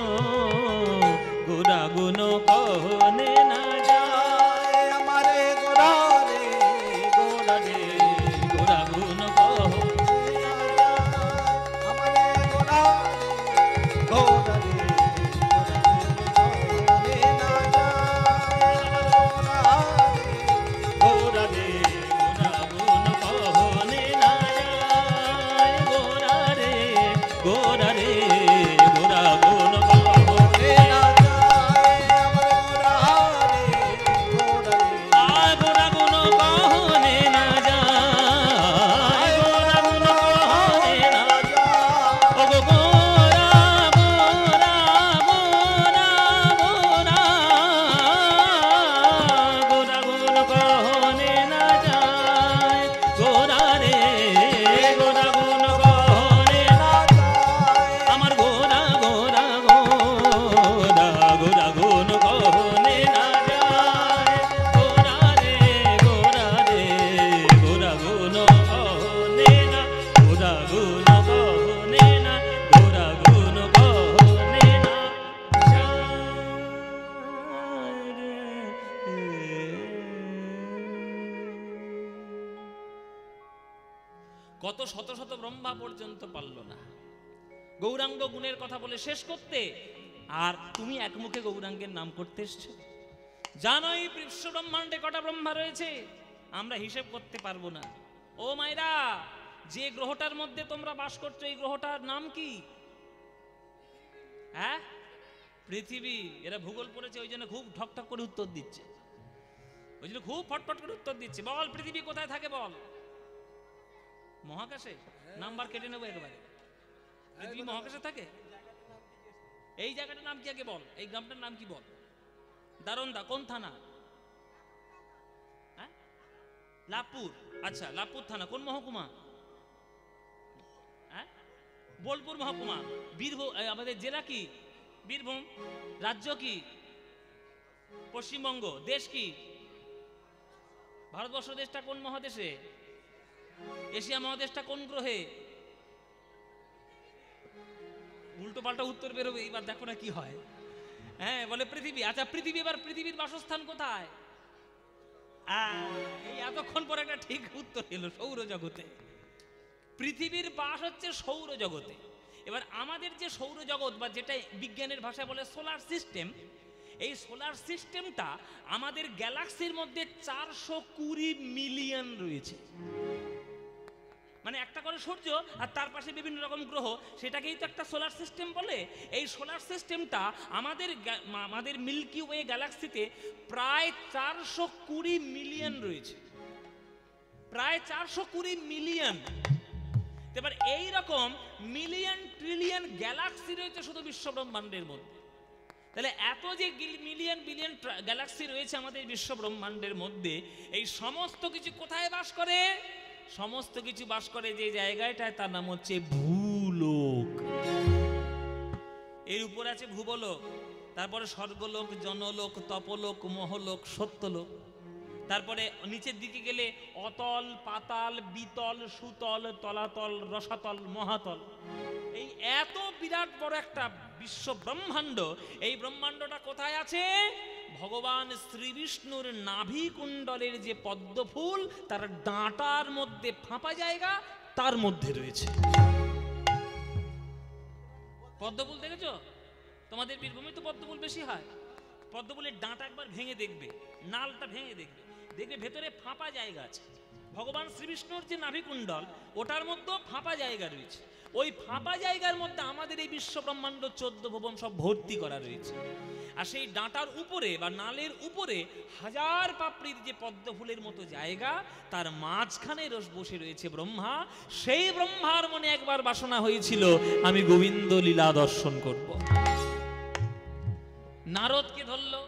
গোরাগুণ কহনে না যায়। আমারে গোরা রে গোরা রে গোরাগুণ কহনে না যায়। আমারে গোরা রে গোরা রে গোরা না যায়। গোরা রে গোরাগুণ কহনে না যায়। গোরা রে গোরা রে গোরাগুণ কহনে না যায়। গোরাগুণ কহনে না যায়। গোরাগুণ কহনে না যায়। ও গো গোরা গোরা গোরা গোরা, গোরাগুণ কহনে না যায়। গোরা রে গোরাগুণ কহনে না যায়। আমার গোরা গোরা গোরা গোরাগুণ কহনে না যায়। গোরা রে গোরাগুণ কহনে না, গোরাগুণ কহনে না, গোরাগুণ কহনে না যায়। কত শত শত ব্রহ্মা পর্যন্ত পারল না গৌরাঙ্গ গুণের কথা বলে শেষ করতে, আর তুমি এক মুখে গৌরাঙ্গের নাম করতে এসছো। জানোই বিশ্ব ব্রহ্মাণ্ডে কটা ব্রহ্মা রয়েছে? আমরা হিসেব করতে পারবো না। ও মায়েরা, যে গ্রহটার মধ্যে তোমরা বাস করছো, এই গ্রহটার নাম কি? হ্যাঁ, পৃথিবী। এরা ভূগোল পড়েছে, ওই জন্য খুব ঠকঠক করে উত্তর দিচ্ছে, ওই জন্য খুব ফটফট করে উত্তর দিচ্ছে। বল, পৃথিবী কোথায় থাকে বল? মহাকাশে? নাম্বার কেটে নেবো একেবারে। পৃথিবী মহাকাশে থাকে? এই জায়গাটার নাম কি আগে বল, এই গ্রামটার নাম কি বল? দারোন্দা। কোন থানা? হ্যাঁ, লাভপুর। আচ্ছা, লাভপুর থানা কোন মহকুমা? হ্যাঁ, বোলপুর মহকুমা। বীরভূম। আমাদের জেলা কি? বীরভূম। রাজ্য কি? পশ্চিমবঙ্গ। দেশ কি? ভারতবর্ষ। দেশটা কোন মহাদেশে? এশিয়া মহাদেশটা কোন গ্রহে? উল্টো পাল্টা উত্তর বেরোবে, এবার দেখো না কি হয়। হ্যাঁ, বলে পৃথিবী। আচ্ছা, পৃথিবী, এবার পৃথিবীর বাসস্থান কোথায়? এই এতক্ষণ পরে একটা ঠিক উত্তর এলো, সৌরজগতে। পৃথিবীর বাস হচ্ছে সৌরজগতে। এবার আমাদের যে সৌরজগৎ, বা যেটা বিজ্ঞানের ভাষায় বলে সোলার সিস্টেম, এই সোলার সিস্টেমটা আমাদের গ্যালাক্সির মধ্যে 420 মিলিয়ন রয়েছে। মানে একটা করে সূর্য আর তার পাশে বিভিন্ন রকম গ্রহ, সেটাকেই তো একটা সোলার সিস্টেম বলে। এই সোলার সিস্টেমটা আমাদের মিল্কি ওয়ে গ্যালাক্সিতে প্রায় 420 মিলিয়ন রয়েছে, প্রায় 420 মিলিয়ন। এবার এইরকম মিলিয়ন ট্রিলিয়ন গ্যালাক্সি রয়েছে শুধু বিশ্ব ব্রহ্মাণ্ডের মধ্যে। তাহলে এত যে মিলিয়ন বিলিয়ন গ্যালাক্সি রয়েছে আমাদের বিশ্ব ব্রহ্মাণ্ডের মধ্যে, এই সমস্ত কিছু কোথায় বাস করে? সমস্ত কিছু বাস করে যে জায়গাটায়, তার নাম হচ্ছে ভূলোক। এর উপর আছে ভূবলোক, তারপরে স্বর্গলোক, জনলোক, তপলোক, মহলোক, সত্যলোক। তারপরে নিচের দিকে গেলে অতল, পাতাল, বিতল, সুতল, তলাতল, রসাতল, মহাতল। এই এত বিরাট বড় একটা বিশ্ব ব্রহ্মাণ্ড, এই ব্রহ্মাণ্ডটা কোথায় আছে? ভগবান শ্রী বিষ্ণুর নাভি কুণ্ডলের যে পদ্ম ফুল, তার ডাঁটার মধ্যে ফাঁপা জায়গা, তার মধ্যে রয়েছে। পদ্ম ফুল দেখেছো? তোমাদের বীরভূমে তো পদ্ম ফুল বেশি হয়। পদ্ম ফুলের ডাঁটা একবার ভেঙে দেখবে, নালটা ভেঙে দেখবে, দেখবে ভেতরে ফাঁপা জায়গা আছে। ভগবান শ্রীবিষ্ণুর যে নাভিকুণ্ডল, ওটার মধ্যে ফাঁপা জায়গা রয়েছে। ওই ফাঁপা জায়গার মধ্যে আমাদের এই বিশ্ব ব্রহ্মাণ্ড 14 ভুবন সব ভর্তি করা রয়েছে। আর সেই ডাঁটার উপরে বা নালের উপরে হাজার পাপড়ির যে পদ্ম ফুলের মতো জায়গা, তার মাঝখানে বসে রয়েছে ব্রহ্মা। সেই ব্রহ্মার মনে একবার বাসনা হয়েছিল, আমি গোবিন্দ লীলা দর্শন করব। নারদকে ধরলো,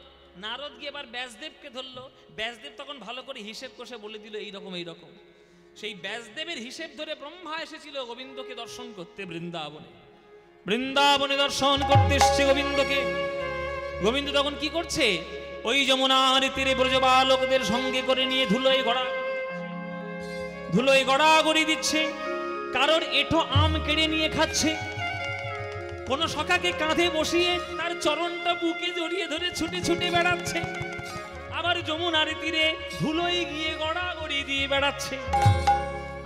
নারদ গিয়ে এবার ব্যাসদেবকে ধরলো। ব্যাসদেব তখন ভালো করে হিসেব কষে বলে দিল এইরকম এইরকম। সেই ব্যাসদেবের হিসেব ধরে ব্রহ্মা এসেছিল গোবিন্দকে দর্শন করতে বৃন্দাবনে। বৃন্দাবনে দর্শন করতে এসছে গোবিন্দকে। গোবিন্দ তখন কি করছে? ওই যমুনার তীরে ব্রজবালকদের সঙ্গে করে নিয়ে ধুলোয় গড়াগড়ি দিচ্ছে। কারোর এঁঠো আম কেড়ে নিয়ে খাচ্ছে। কোন সখাকে কাঁধে বসিয়ে তার চরণটা বুকে জড়িয়ে ধরে ছুটে ছুটে বেড়াচ্ছে। আবার যমুনার তীরে ধুলোয় গিয়ে গড়াগড়ি দিয়ে বেড়াচ্ছে।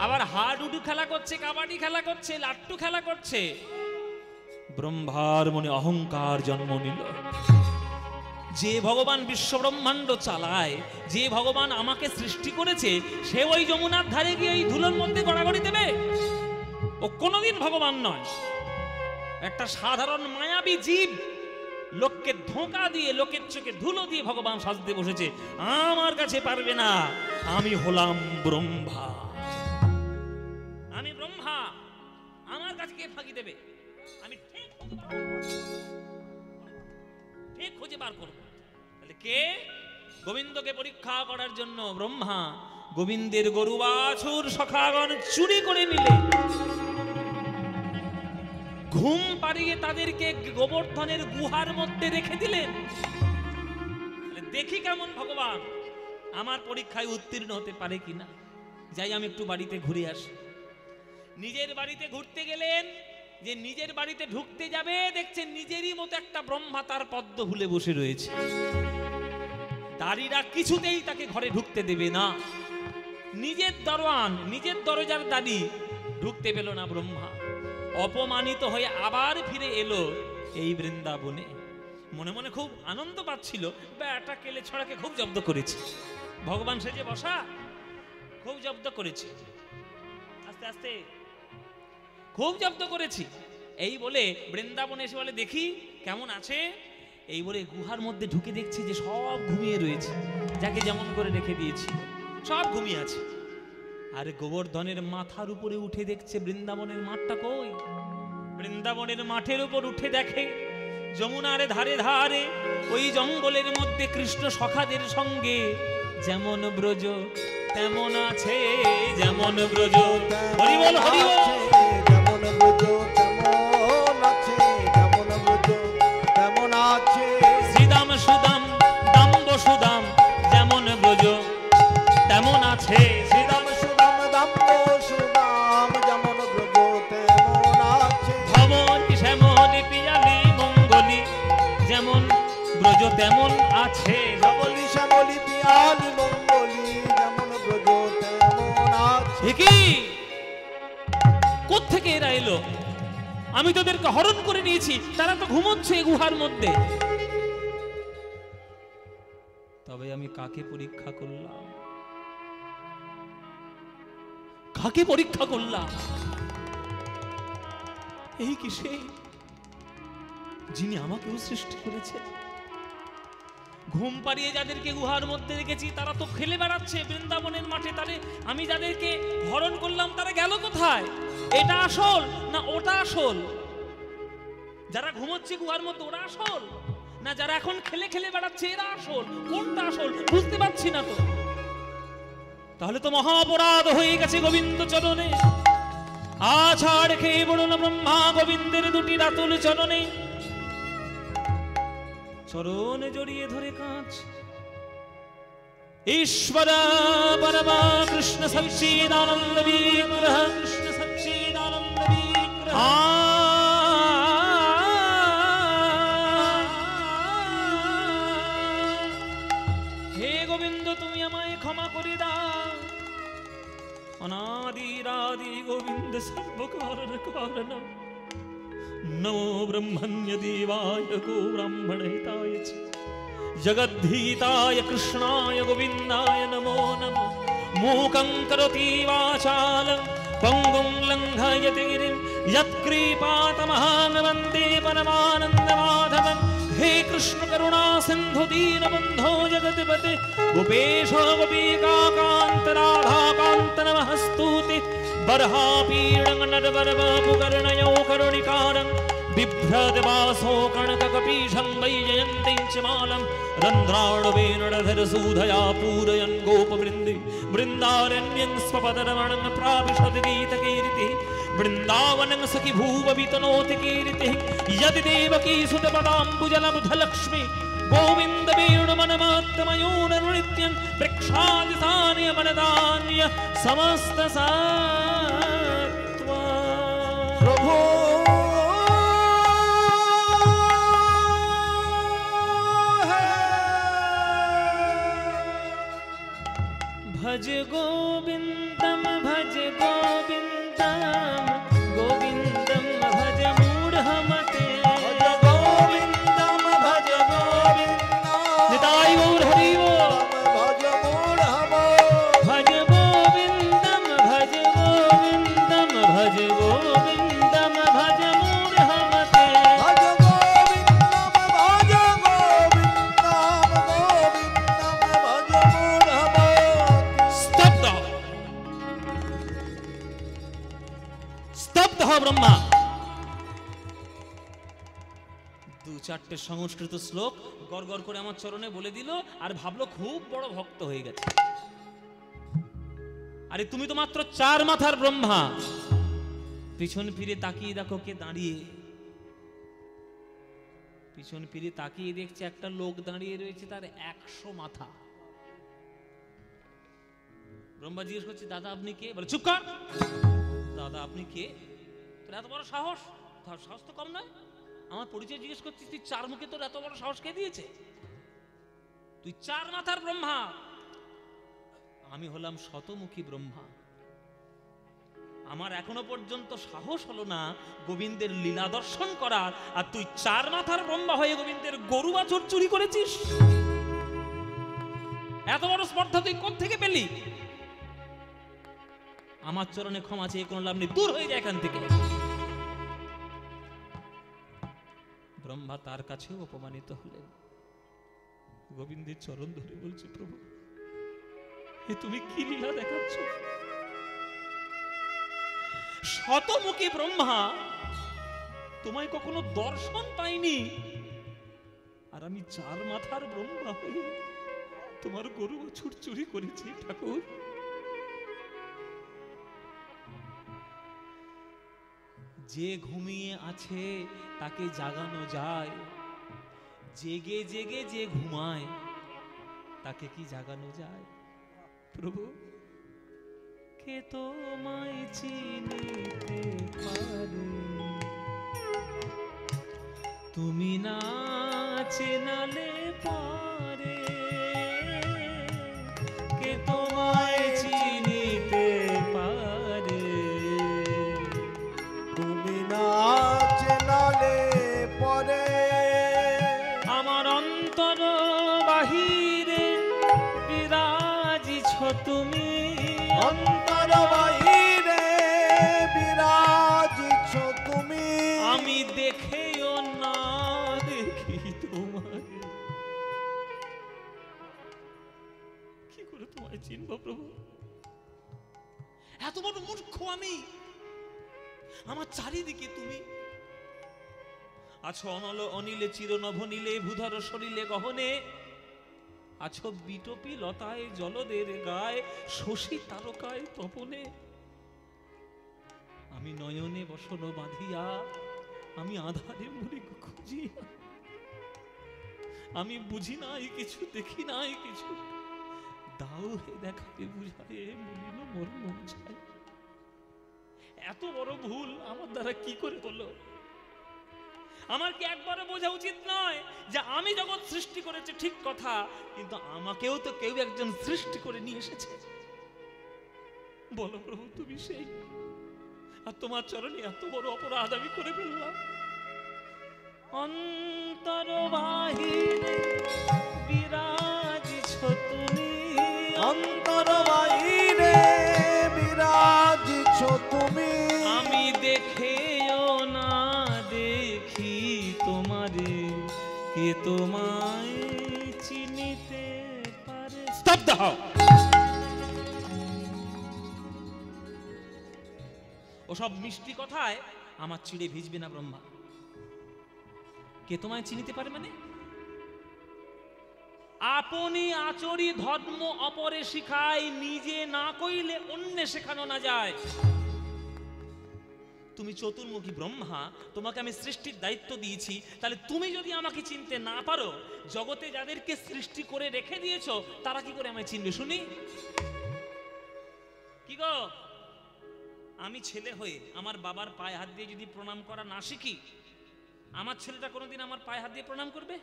আবার হাডুডু খেলা করছে, কাবাডি খেলা করছে, লাট্টু খেলা করছে। ব্রহ্মার মনে অহংকার জন্ম নিল। যে ভগবান বিশ্ব ব্রহ্মাণ্ড চালায়, যে ভগবান আমাকে সৃষ্টি করেছে, সে ওই যমুনার ধারে গিয়ে এই ধুলোর মধ্যে গড়াগড়ি দেবে? ও কোনোদিন ভগবান নয়। একটা সাধারণ মায়াবী জীব, লোককে ধোঁকা দিয়ে, লোকের চোখে ধুলো দিয়ে ভগবান সাজতে বসেছে। আমার কাছে পারবে না, আমি হলাম ব্রহ্মা। আমি ব্রহ্মা, আমার কাছে কে ফাঁকি দেবে? আমি ঠিক খুঁজে বার করব। তাহলে কে? গোবিন্দকে পরীক্ষা করার জন্য ব্রহ্মা গোবিন্দের গরু বাছুর সখাগণ চুরি করে নিলে ঘুম পাড়িয়ে তাদেরকে গোবর্ধনের গুহার মধ্যে রেখে দিলেন। দেখি কেমন ভগবান আমার পরীক্ষায় উত্তীর্ণ হতে পারে কিনা। যাই আমি একটু বাড়িতে ঘুরে আসি। নিজের বাড়িতে ঘুরতে গেলেন, যে নিজের বাড়িতে ঢুকতে যাবে, দেখছেন নিজেরই মতো একটা ব্রহ্মা তার পদ্ম ফুলে বসে রয়েছে। দাঁড়িরা কিছুতেই তাকে ঘরে ঢুকতে দেবে না। নিজের দরওয়ান, নিজের দরজার দাঁড়ি ঢুকতে পেল না ব্রহ্মা। অপমানিত হয়ে আবার ফিরে এলো এই বৃন্দাবনে। মনে মনে খুব আনন্দ পাচ্ছিল, বেটা কেলে ছড়াকে খুব জব্দ করেছে। ভগবান সেজে বসা, খুব জব্দ করেছি, আস্তে আস্তে খুব জব্দ করেছি। এই বলে বৃন্দাবনে এসে বলে দেখি কেমন আছে। এই বলে গুহার মধ্যে ঢুকে দেখছি যে সব ঘুমিয়ে রয়েছে, যাকে যেমন করে রেখে দিয়েছি সব ঘুমিয়ে আছে। আর গোবর্ধনের মাথার উপরে উঠে দেখছে বৃন্দাবনের মাঠটা কই। বৃন্দাবনের মাঠের উপর উঠে দেখে যমুনার ধারে ধারে ওই জঙ্গলের মধ্যে কৃষ্ণ সখাদের সঙ্গে যেমন ব্রজ তেমন আছে, যেমন ব্রজ হরি বল হরি বল, যেমন ব্রজ তেমন আছে, যেমন ব্রজ তেমন আছে। শ্রীদাম সুদাম দাম্ব সুদাম যেমন ব্রজ তেমন আছে। শ্রীদাম সুদাম দাম্ব সুদাম যেমন ব্রজ তেমন আছে। ধবলি শ্যামলি পিয়ালি মঙ্গলি যেমন ব্রজ তেমন আছে। ধবলি শ্যামলি পিয়ালি মঙ্গলি যেমন ব্রজ তেমন আছে। কি কোত্থেকে এরা এলো? আমি তোদেরকে হরণ করে নিয়েছি, তারা তো ঘুমোচ্ছে গুহার মধ্যে। তবে আমি কাকে পরীক্ষা করলাম? কাকে পরীক্ষা করলাম? এই কি সে যিনি আমাকেও সৃষ্টি করেছে? ঘুম পাড়িয়ে যাদেরকে গুহার মধ্যে রেখেছি তারা তো খেলে বেড়াচ্ছে বৃন্দাবনের মাঠে, তাহলে আমি যাদেরকে হরণ করলাম তারা গেল কোথায়? এটা আসল না ওটা আসল? যারা ঘুমোচ্ছে গুহার মধ্যে ওরা আসল, না যারা এখন খেলে খেলে বেড়াচ্ছে এরা আসল? কোনটা আসল বুঝতে পারছি না তো। তাহলে তো মহা অপরাধ হয়ে গেছে গোবিন্দ চরণে। আছাড় খেয়ে বলুন ব্রহ্মা গোবিন্দের দুটি রাতুল চরণে, চরণে জড়িয়ে ধরে কাঁচ। ঈশ্বর পরমা কৃষ্ণ সচ্চিদানন্দ বিগ্রহ, কৃষ্ণ সচ্চিদানন্দ বিগ্রহ। হে গোবিন্দ তুমি আমায় ক্ষমা করে দাও। অনাদিরাদি গোবিন্দ সর্বকারণ কারণ, নমো ব্রহ্মণ্য দেবায় গো ব্রাহ্মণ হিতায় চ জগদ্ধিতায় কৃষ্ণায় গোবিন্দায় নমো নমঃ। मूकं करोति वाचालं पङ्गुं लङ्घयति गिरिं यत्कृपातमहं वन्दे परमानन्दमाधवं। हे कृष्ण करुणा सिन्धु दीनबन्धो जगत्पते गोपेश गोपिकान्त राधाकान्त नमस्तुते। बर्हापीडं नरवरवपुकर्णयो करुणिकारं बिभ्रद्वासो कणककपीशं वैजयन्तीं च मालं। रन्ध्राणवेणुरधरसूधया पूरयन् गोपवृन्दे वृन्दारण्यं स्वपदरमणं प्राविशद् गीतकीर्तिः। वृन्दावनं सखि भूववितनोति कीर्तिः। यदि देवकी सुतपदाम्बुजलबुधलक्ष्मी गोविन्द वेणुमनमात्तमयोननुनित्यं प्रेक्षादिसान्य मनदान्य समस्त सत्त्वा। प्रभो भज गोविन्दं भज गोविन्दं गोविन्दं भज मूढमते। भज गोविन्दं भज गोविन्दं निताय गौर हरि बोल। भज मूढमते। भज गोविन्दं भज गोविन्दं भज गोविन्दं भज मूढमते। भज गोविन्दं भज गोविन्दं गोविन्दं भज मूढमते। स्तब्ध স্তব্ধ ব্রহ্মা। দু চারটে সংস্কৃত শ্লোক গড় গড় করে আমার চরণে বলে দিল আর ভাবলো খুব বড় ভক্ত হয়ে গেছে। আরে তুমি তো মাত্র 4 মাথার ব্রহ্মা। পিছন ফিরে তাকিয়ে দেখো কে দাঁড়িয়ে। পিছন ফিরে তাকিয়ে দেখছে একটা লোক দাঁড়িয়ে রয়েছে, তার 100 মাথা। ব্রহ্মা জিজ্ঞেস করছে দাদা আপনি কে? বলে চুপ কর। দাদা আপনি কে? তোর এত বড় সাহস? সাহস তো কম নয়। আমার পরিচয় জিজ্ঞেস করছিস তুই 4 মুখে, তোর এত বড় সাহস কে দিয়েছে? তুই 4 মাথার ব্রহ্মা, আমি হলাম শতমুখী ব্রহ্মা। আমার এখনো পর্যন্ত সাহস হলো না গোবিন্দের লীলা দর্শন করার, আর তুই 4 মাথার ব্রহ্মা হয়ে গোবিন্দের গরু বাছুর চুরি করেছিস। এত বড় স্পর্ধা তুই কোত্থেকে পেলি? আমার চরণে ক্ষমা চেয়ে কোনো লাভ নেই, দূর হয়ে যায় এখান থেকে। ব্রহ্মা তার কাছেও অপমানিত হলেন। গোবিন্দের চরণ ধরে বলছে প্রভু এ তুমি কি লীলা দেখাচ্ছ? শতমুখী ব্রহ্মা তোমায় কখনো দর্শন পাইনি, আর আমি 4 মাথার ব্রহ্মা হয়ে তোমার গরু বাছুর চুরি করেছি। ঠাকুর যে ঘুমিয়ে আছে তাকে জাগানো যায়, জেগে জেগে যে ঘুমায় তাকে কি জাগানো যায়? প্রভু কে তোমায় চিনিতে পারে, তুমি না চেনালে পারে। কে তোমায় চিনিতে পারে, তুমি না চেনালে পরে। আমার অন্তর বাহিরে তুমি অন্তর বাহিরে বিরাজিছ তুমি। আমি দেখেও না দেখি তোমাকে, কি করে তোমায় চিনব প্রভু? এত বড় মূর্খ আমি, আমার চারিদিকে তুমি আছো অনল অনিলে চিরনভ নীলে ভূধর সলিলে গহনে, আছো বিটপি লতায় জলদের গায়ে শশী তারকায় তপনে। আমি নয়নে বসন বাঁধিয়া, আমি আধারে মরি খুঁজিয়া, আমি বুঝি নাই কিছু, দেখি নাই কিছু, দাও হে দেখাতে বুঝায় মলিন মর্ম বুঝায়। এত বড় ভুল আমার দ্বারা কি করে হলো? আমার কি একবারও বোঝা উচিত নয় যে আমি জগৎ সৃষ্টি করেছে ঠিক কথা, কিন্তু আমাকেও তো কেউ একজন সৃষ্টি করে নিয়ে এসেছে। বলো প্রভু তুমি সেই, আর তোমার চরণে এত বড় অপরাধ আমি করে ফেললাম। অন্তর বাহিরে বিরাজিছ তুমি, অন্তর বাহিরে বিরাজিছ তুমি। আমি দেখেও না দেখি তোমারে, কে তোমায় চিনিতে পারে। স্তব্ধ হও। ওসব মিষ্টি কথায় আমার চিড়ে ভিজবে না ব্রহ্মা। কে তোমায় চিনিতে পারে মানে? আপনি আচরি ধর্ম অপরে শিখায়, নিজে না কইলে অন্য শেখানো না যায়। তুমি চতুর্মুখী ব্রহ্মা, তোমাকে আমি সৃষ্টির দায়িত্ব দিয়েছি, তাহলে তুমি যদি আমাকে চিনতে না পারো, জগতে যাদেরকে সৃষ্টি করে রেখে দিয়েছো তারা কি করে আমায় চিনবে শুনি? কি গো, আমি ছেলে হয়ে আমার বাবার পায়ে হাত দিয়ে যদি প্রণাম করা না শিখি, আমার ছেলেটা কোনোদিন আমার পায়ে হাত দিয়ে প্রণাম করবে?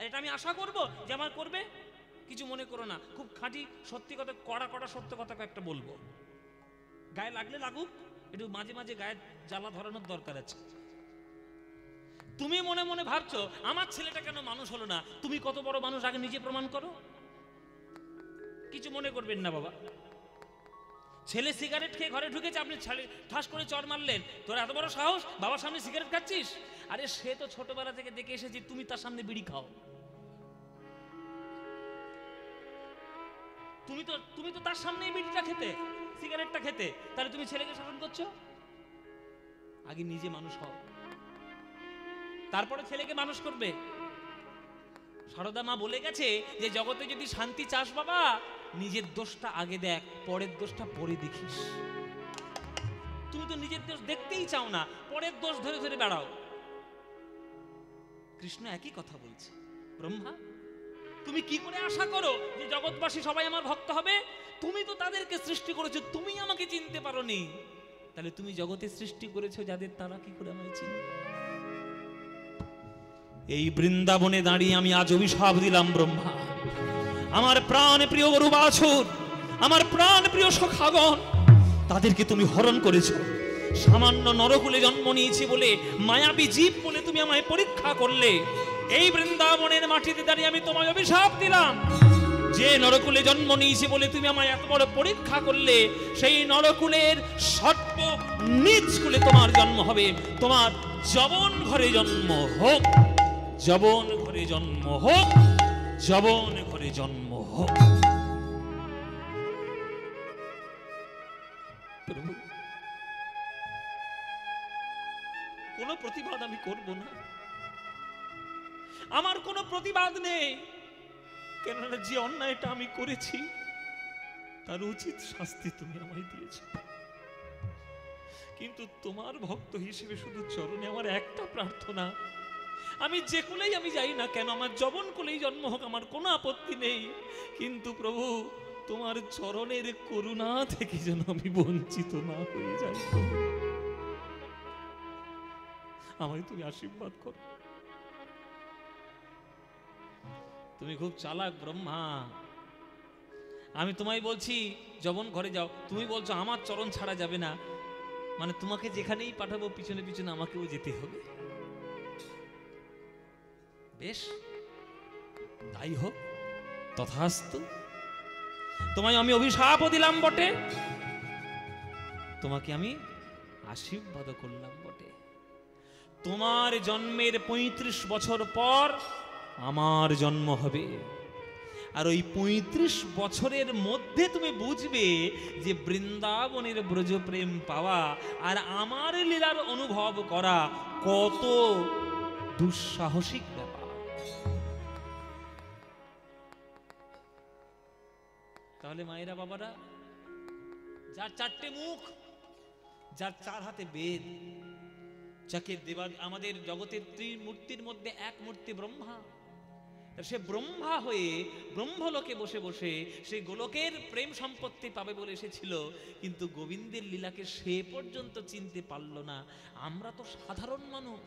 এটা আমি আশা করব যে আমার করবে? কিছু মনে করো না, খুব খাঁটি সত্যি কথা, কড়া কড়া সত্য কথা একটা বলবো। গায়ে লাগলে লাগুক, একটু মাঝে মাঝে গায়ে জ্বালা ধরানোর দরকার আছে। তুমি মনে মনে ভাবছো আমার ছেলেটা কেন মানুষ হলো না, তুমি কত বড় মানুষ আগে নিজে প্রমাণ করো। কিছু মনে করবেন না বাবা। ছেলে সিগারেট খেয়ে ঘরে ঢুকেছে, আপনি ঠাস করে চড় মারলেন, তোর এত বড় সাহস বাবার সামনে সিগারেট খাচ্ছিস? আরে সে তো ছোটবেলা থেকে দেখে এসেছি তুমি তার সামনে বিড়ি খাও। তুমি তো তার সামনে বিড়িটা খেতে, সিগারেটটা খেতে, তাহলে তুমি ছেলেকে শাসন করছো? আগে নিজে মানুষ হও, তারপরে ছেলেকে মানুষ করবে। সারদা মা বলে গেছে যে জগতে যদি শান্তি চাস বাবা, নিজের দোষটা আগে দেখ, পরের দোষটা পরে দেখিস। তুমি তো নিজের দোষ দেখতেই চাও না, পরের দোষ ধরে ধরে বেড়াও। কৃষ্ণ একই কথা বলছে, ব্রহ্মা তুমি কি করে আশা করো যে জগৎবাসী সবাই আমার ভক্ত হবে? তুমি তো তাদেরকে সৃষ্টি করেছো, তুমি আমাকে চিনতে পারোনি, তাহলে তুমি জগতে সৃষ্টি করেছো যাদের, তারা কি করে আমায় চিনবে? এই বৃন্দাবনে দাঁড়িয়ে আমি আজ অভিশাপ দিলাম ব্রহ্মা, আমার প্রাণ প্রিয় গরু বাছুর, আমার প্রাণ প্রিয় সখাগণ, তাদেরকে তুমি হরণ করেছো। সামান্য নরকুলে জন্ম নিয়েছি বলে, মায়াবী জীব বলে তুমি আমায় পরীক্ষা করলে। এই বৃন্দাবনের মাটিতে দাঁড়িয়ে আমি তোমায় অভিশাপ দিলাম, যে নরকুলে জন্ম নিয়েছি বলে তুমি আমায় এত বড় পরীক্ষা করলে, সেই নরকুলের সর্ব নিচ কুলে তোমার জন্ম হবে। তোমার যবন ঘরে জন্ম হোক, যবন ঘরে জন্ম হোক, যবন ঘরে জন্ম হোক। প্রভু কোনো প্রতিবাদ আমি করব না, আমার কোনো প্রতিবাদ নেই, কেননা যে অন্যায়টা আমি করেছি তার উচিত শাস্তি তুমি আমায় দিয়েছো। কিন্তু তোমার ভক্ত হিসেবে শুধু চরণে আমার একটা প্রার্থনা, আমি যে কুলেই আমি যাই না কেন, আমার যবন কুলেই জন্ম হোক, আমার কোনো আপত্তি নেই, কিন্তু প্রভু তোমার চরণের করুণা থেকে যেন আমি বঞ্চিত না হয়ে যাই। আমায় তুমি আশীর্বাদ করো। তুমি খুব চালাক ব্রহ্মা, আমি তোমায় বলছি যবন ঘরে যাও, তুমি বলছো আমার চরণ ছাড়া যাবে না, মানে তোমাকে যেখানেই পাঠাবো পিছনে পিছনে আমাকেও যেতে হবে। বেশ তাই হোক, তথাস্তু। তোমায় আমি অভিশাপও দিলাম বটে, তোমাকে আমি আশীর্বাদ করলাম বটে। তোমার জন্মের ৩৫ বছর পর আমার জন্ম হবে, আর ওই ৩৫ বছরের মধ্যে তুমি বুঝবে যে বৃন্দাবনের ব্রজ প্রেম পাওয়া আর আমার লীলার অনুভব করা কত দুঃসাহসিক ব্যাপার। তাহলে মায়েরা বাবারা, যার 4টে মুখ, যার 4 হাতে বেদ, যাকে দেবা আমাদের জগতের ত্রিমূর্তির মধ্যে এক মূর্তি ব্রহ্মা, সে ব্রহ্মা হয়ে ব্রহ্মলোকে বসে বসে সেই গোলকের প্রেম সম্পত্তি পাবে বলে এসেছিল, কিন্তু গোবিন্দের লীলাকে সে পর্যন্ত চিনতে পারল না। আমরা তো সাধারণ মানুষ।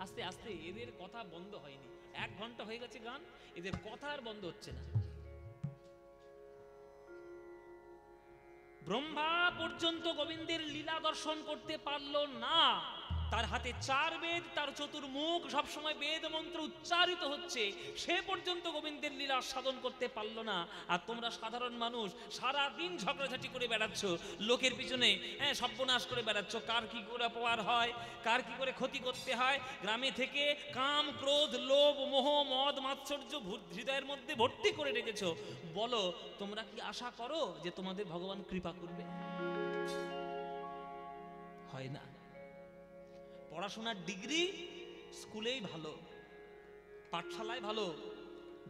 আস্তে আস্তে এদের কথা বন্ধ হয়নি, 1 ঘন্টা হয়ে গেছে গান, এদের কথা আর বন্ধ হচ্ছে না। ব্রহ্মা পর্যন্ত গোবিন্দের লীলা দর্শন করতে পারলো না। তার হাতে 4 বেদ, তার চতুর্মুখ, সবসময় বেদ মন্ত্র উচ্চারিত হচ্ছে, সে পর্যন্ত গোবিন্দের লীলা সাধন করতে পারলো না। আর তোমরা সাধারণ মানুষ সারা দিন ঝগড়াঝাটি করে বেড়াচ্ছ, লোকের পিছনে সর্বনাশ করে বেড়াচ্ছ, কার কি করে অপকার হয়, কার কি করে ক্ষতি করতে হয়। গ্রামে থেকে কাম, ক্রোধ, লোভ, মোহ, মদ, মাৎসর্য হৃদয়ের মধ্যে ভর্তি করে রেখেছো। বলো, তোমরা কি আশা করো যে তোমাদের ভগবান কৃপা করবে? হয় না। পড়াশোনার ডিগ্রি স্কুলেই ভালো, পাঠশালায় ভালো,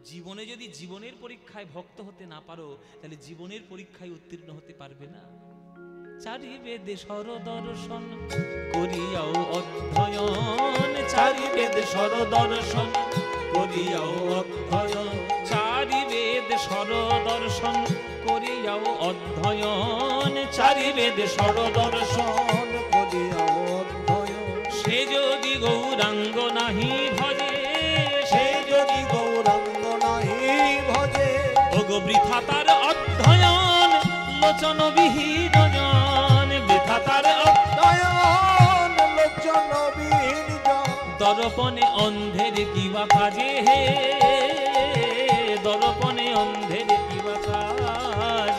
জীবনে যদি জীবনের পরীক্ষায় ভক্ত হতে না পারো, তাহলে জীবনের পরীক্ষায় উত্তীর্ণ হতে পারবে না। 4 বেদে সরদর্শন করিয়াও অধ্যয়ন, 4 বেদে সরদর্শন করিয়াও অধ্যয়ন, 4 বেদ সরদর্শন করিয়াও অধ্যয়ন, 4 বেদ সরদর্শন করিয়াও অধ্যয়ন। সে যদি গৌরাঙ্গ নাহি ভজে, সে যদি গৌরাঙ্গ নাহি ভজে, ওগো বৃথা তার অধ্যয়ন, লোচন বিহীন জন, বৃথা তার অধ্যয়ন, লোচন বিহীন জন। দর্পণে অন্ধের কিবা কাজে হে, দর্পণে অন্ধের কিবা কাজ।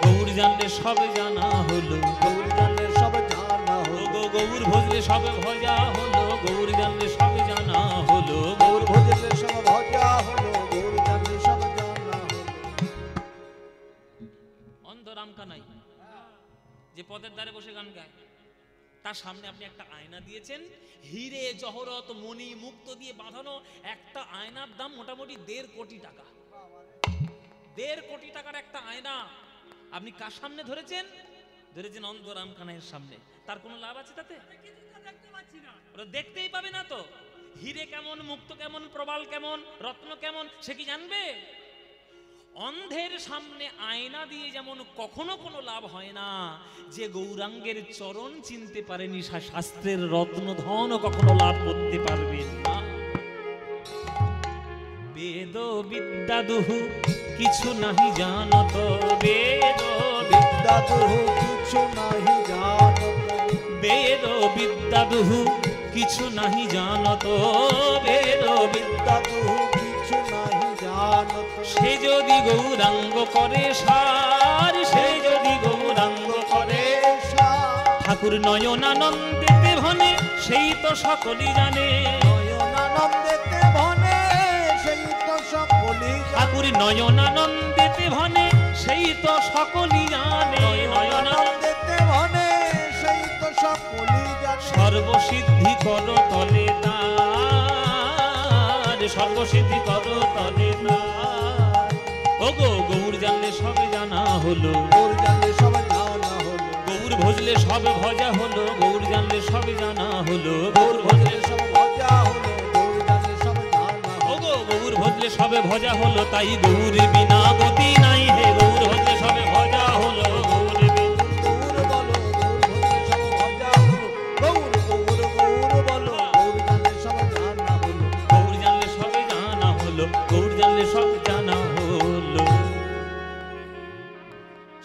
গৌর জানলে সব জানা হলো, গৌর জানলে সব জানা হলো, গৌর ভজলে সব ভজা হলো, গৌর জানলে সব জানা হলো, গৌর ভজলে সব ভজা হলো, গৌর জানলে সব জানা হলো। অন্ধ রামকানাই যে পদের ধারে বসে গান গায়, তার সামনে আপনি একটা আয়না দিয়েছেন, হিরে জহরত মণি মুক্ত দিয়ে বাঁধানো। একটা আয়নার দাম মোটামুটি 1.5 কোটি টাকা। 1.5 কোটি টাকার একটা আয়না আপনি কার সামনে ধরেছেন? ধরেছেন অন্ধ রামকানাইয়ের সামনে। তার কোনো লাভ আছে তাতে? ওরা দেখতেই পাবে না তো। হিরে কেমন, মুক্ত কেমন, প্রবাল কেমন, রত্ন কেমন, সে কি জানবে? অন্ধের সামনে আয়না দিয়ে যেমন কখনো কোনো লাভ হয় না, যে গৌরাঙ্গের চরণ চিনতে পারেনি শাস্ত্রের রত্ন ধন কখনো লাভ করতে পারবে না। বেদ বিদ্যা দুহু কিছু নাহি জানত, বেদ বিদ্যা দুহু কিছু নাহি জানত, বেদ বিদ্যা দুহু কিছু নাহি জানত, বেদ বিদ্যা দুহু কিছু নাহি জানত। সে যদি গৌরাঙ্গ করে সার, সে যদি গৌরাঙ্গ করে সার, ঠাকুর নয়নানন্দেতে ভনে সেই তো সকলই জানে, নয়নানন্দেতে ভনে সেই তো সকলই জানে, ঠাকুর নয়নানন্দেতে ভনে সেই তো সকলই জানে, নয়নানন্দেতে ভনে সেই তো সকলই জানে। সর্বসিদ্ধি কর তলে তার, সর্বসিদ্ধি কর তলে তার। ওগো গৌর জানলে সব জানা হলো, গৌর জানলে সব জানা হলো, গৌর ভজলে সব ভজা হলো, গৌর জানলে সব জানা হলো, গৌর ভজলে সব ভজা হলো, গৌর জানলে সব জানা হলো। ওগো গৌর ভজলে সবে ভজা হলো, তাই গৌর বিনা গতি নাই হে, গৌর ভজলে সবে ভজা হলো, গৌর গৌর বলো, গৌর ভজলে সব ভজা হলো, গৌর গৌর গৌর বলো, গৌর জানলে সব জানা হলো, গৌর জানলে সবে জানা হলো, গৌর জানলে সব জানা হলো।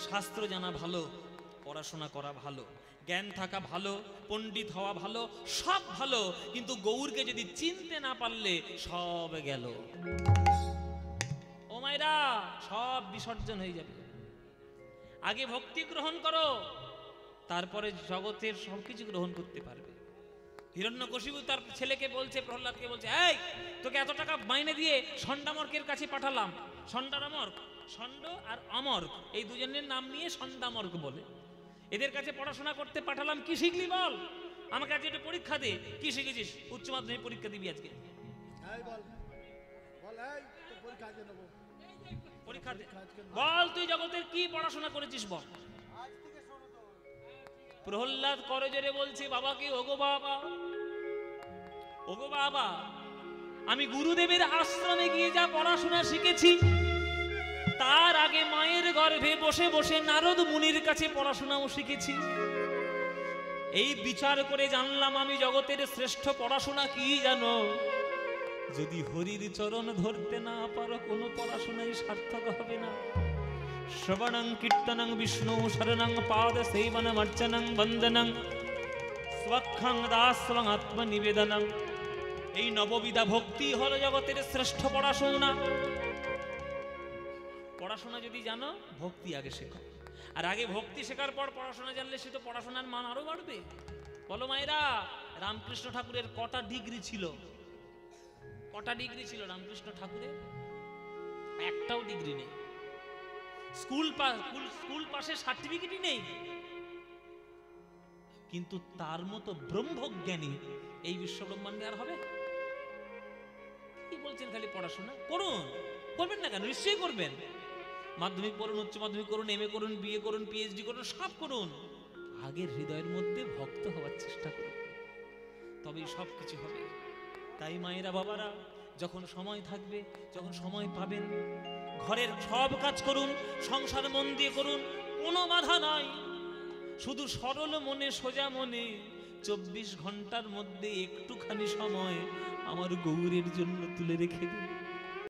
শাস্ত্র জানা ভালো, পড়াশোনা করা ভালো, জ্ঞান থাকা ভালো, পণ্ডিত হওয়া ভালো, সব ভালো, কিন্তু গৌরকে যদি চিনতে না পারলে সব গেল। ও মায়েরা সব বিসর্জন হয়ে যাবে। আগে ভক্তি গ্রহণ করো, তারপরে জগতের সবকিছু গ্রহণ করতে পারবে। হিরণ্যকশিপু তার ছেলেকে বলছে, প্রহ্লাদকে বলছে, এই তোকে এত টাকা মাইনে দিয়ে ষণ্ডামর্কের কাছে পাঠালাম। ষণ্ডামর্ক, ষণ্ড আর অমর্ক এই দুজনের নাম নিয়ে ষণ্ডামর্ক বলে। এদের কাছে পড়াশোনা করতে পাঠালাম, কি শিখলি বল? আমার কাছে একটা পরীক্ষা দে, কি শিখেছিস? উচ্চ মাধ্যমিক পরীক্ষা দিবি আজকে, পরীক্ষা দে, বল তুই জগতের কি পড়াশোনা করেছিস বল। প্রহ্লাদ করজোরে বলছে, বাবা কি, ওগো বাবা, ওগো বাবা, আমি গুরুদেবের আশ্রমে গিয়ে যা পড়াশোনা শিখেছি, তার আগে মায়ের গর্ভে বসে বসে নারদ মুনির কাছে পড়াশোনাও শিখেছি। এই বিচার করে জানলাম আমি জগতের শ্রেষ্ঠ পড়াশোনা কি জানো? যদি হরির চরণ ধরতে না পারো, কোনো পড়াশোনাই সার্থক হবে না। শ্রবণং কীর্তনং বিষ্ণু শরণং পাদ সেবনম অর্চনং বন্দনং স্বক্ষং দাস্বং আত্মনিবেদনং। এই নববিধা ভক্তি হলো জগতের শ্রেষ্ঠ পড়াশোনা। পড়াশোনা যদি জানো, ভক্তি আগে শেখো। আর আগে ভক্তি শেখার পর পড়াশোনা জানলে সে তো পড়াশোনার মান আরো বাড়বে। বলো মায়েরা, রামকৃষ্ণ ঠাকুরের কটা ডিগ্রি ছিল? কটা ডিগ্রি ছিল রামকৃষ্ণ ঠাকুরের? একটাও ডিগ্রি নেই। স্কুল পাশের সার্টিফিকেটই নেই। কিন্তু তার মতো ব্রহ্মজ্ঞানী এই বিশ্ব ব্রহ্মাণ্ডে আর হবে? কি বলছেন? খালি পড়াশোনা করুন, করবেন না কেন? নিশ্চয়ই করবেন। মাধ্যমিক পড়ুন, উচ্চ মাধ্যমিক করুন, এমএ করুন, বিএ করুন, পিএইচডি করুন, সব করুন। আগের হৃদয়ের মধ্যে ভক্ত হওয়ার চেষ্টা করুন, তবেই সব কিছু হবে। তাই মায়েরা, বাবারা, যখন সময় থাকবে, যখন সময় পাবেন, ঘরের সব কাজ করুন, সংসার মন দিয়ে করুন, কোনো বাধা নাই। শুধু সরল মনে, সোজা মনে 24 ঘন্টার মধ্যে একটুখানি সময় আমার গৌরের জন্য তুলে রেখে দিন।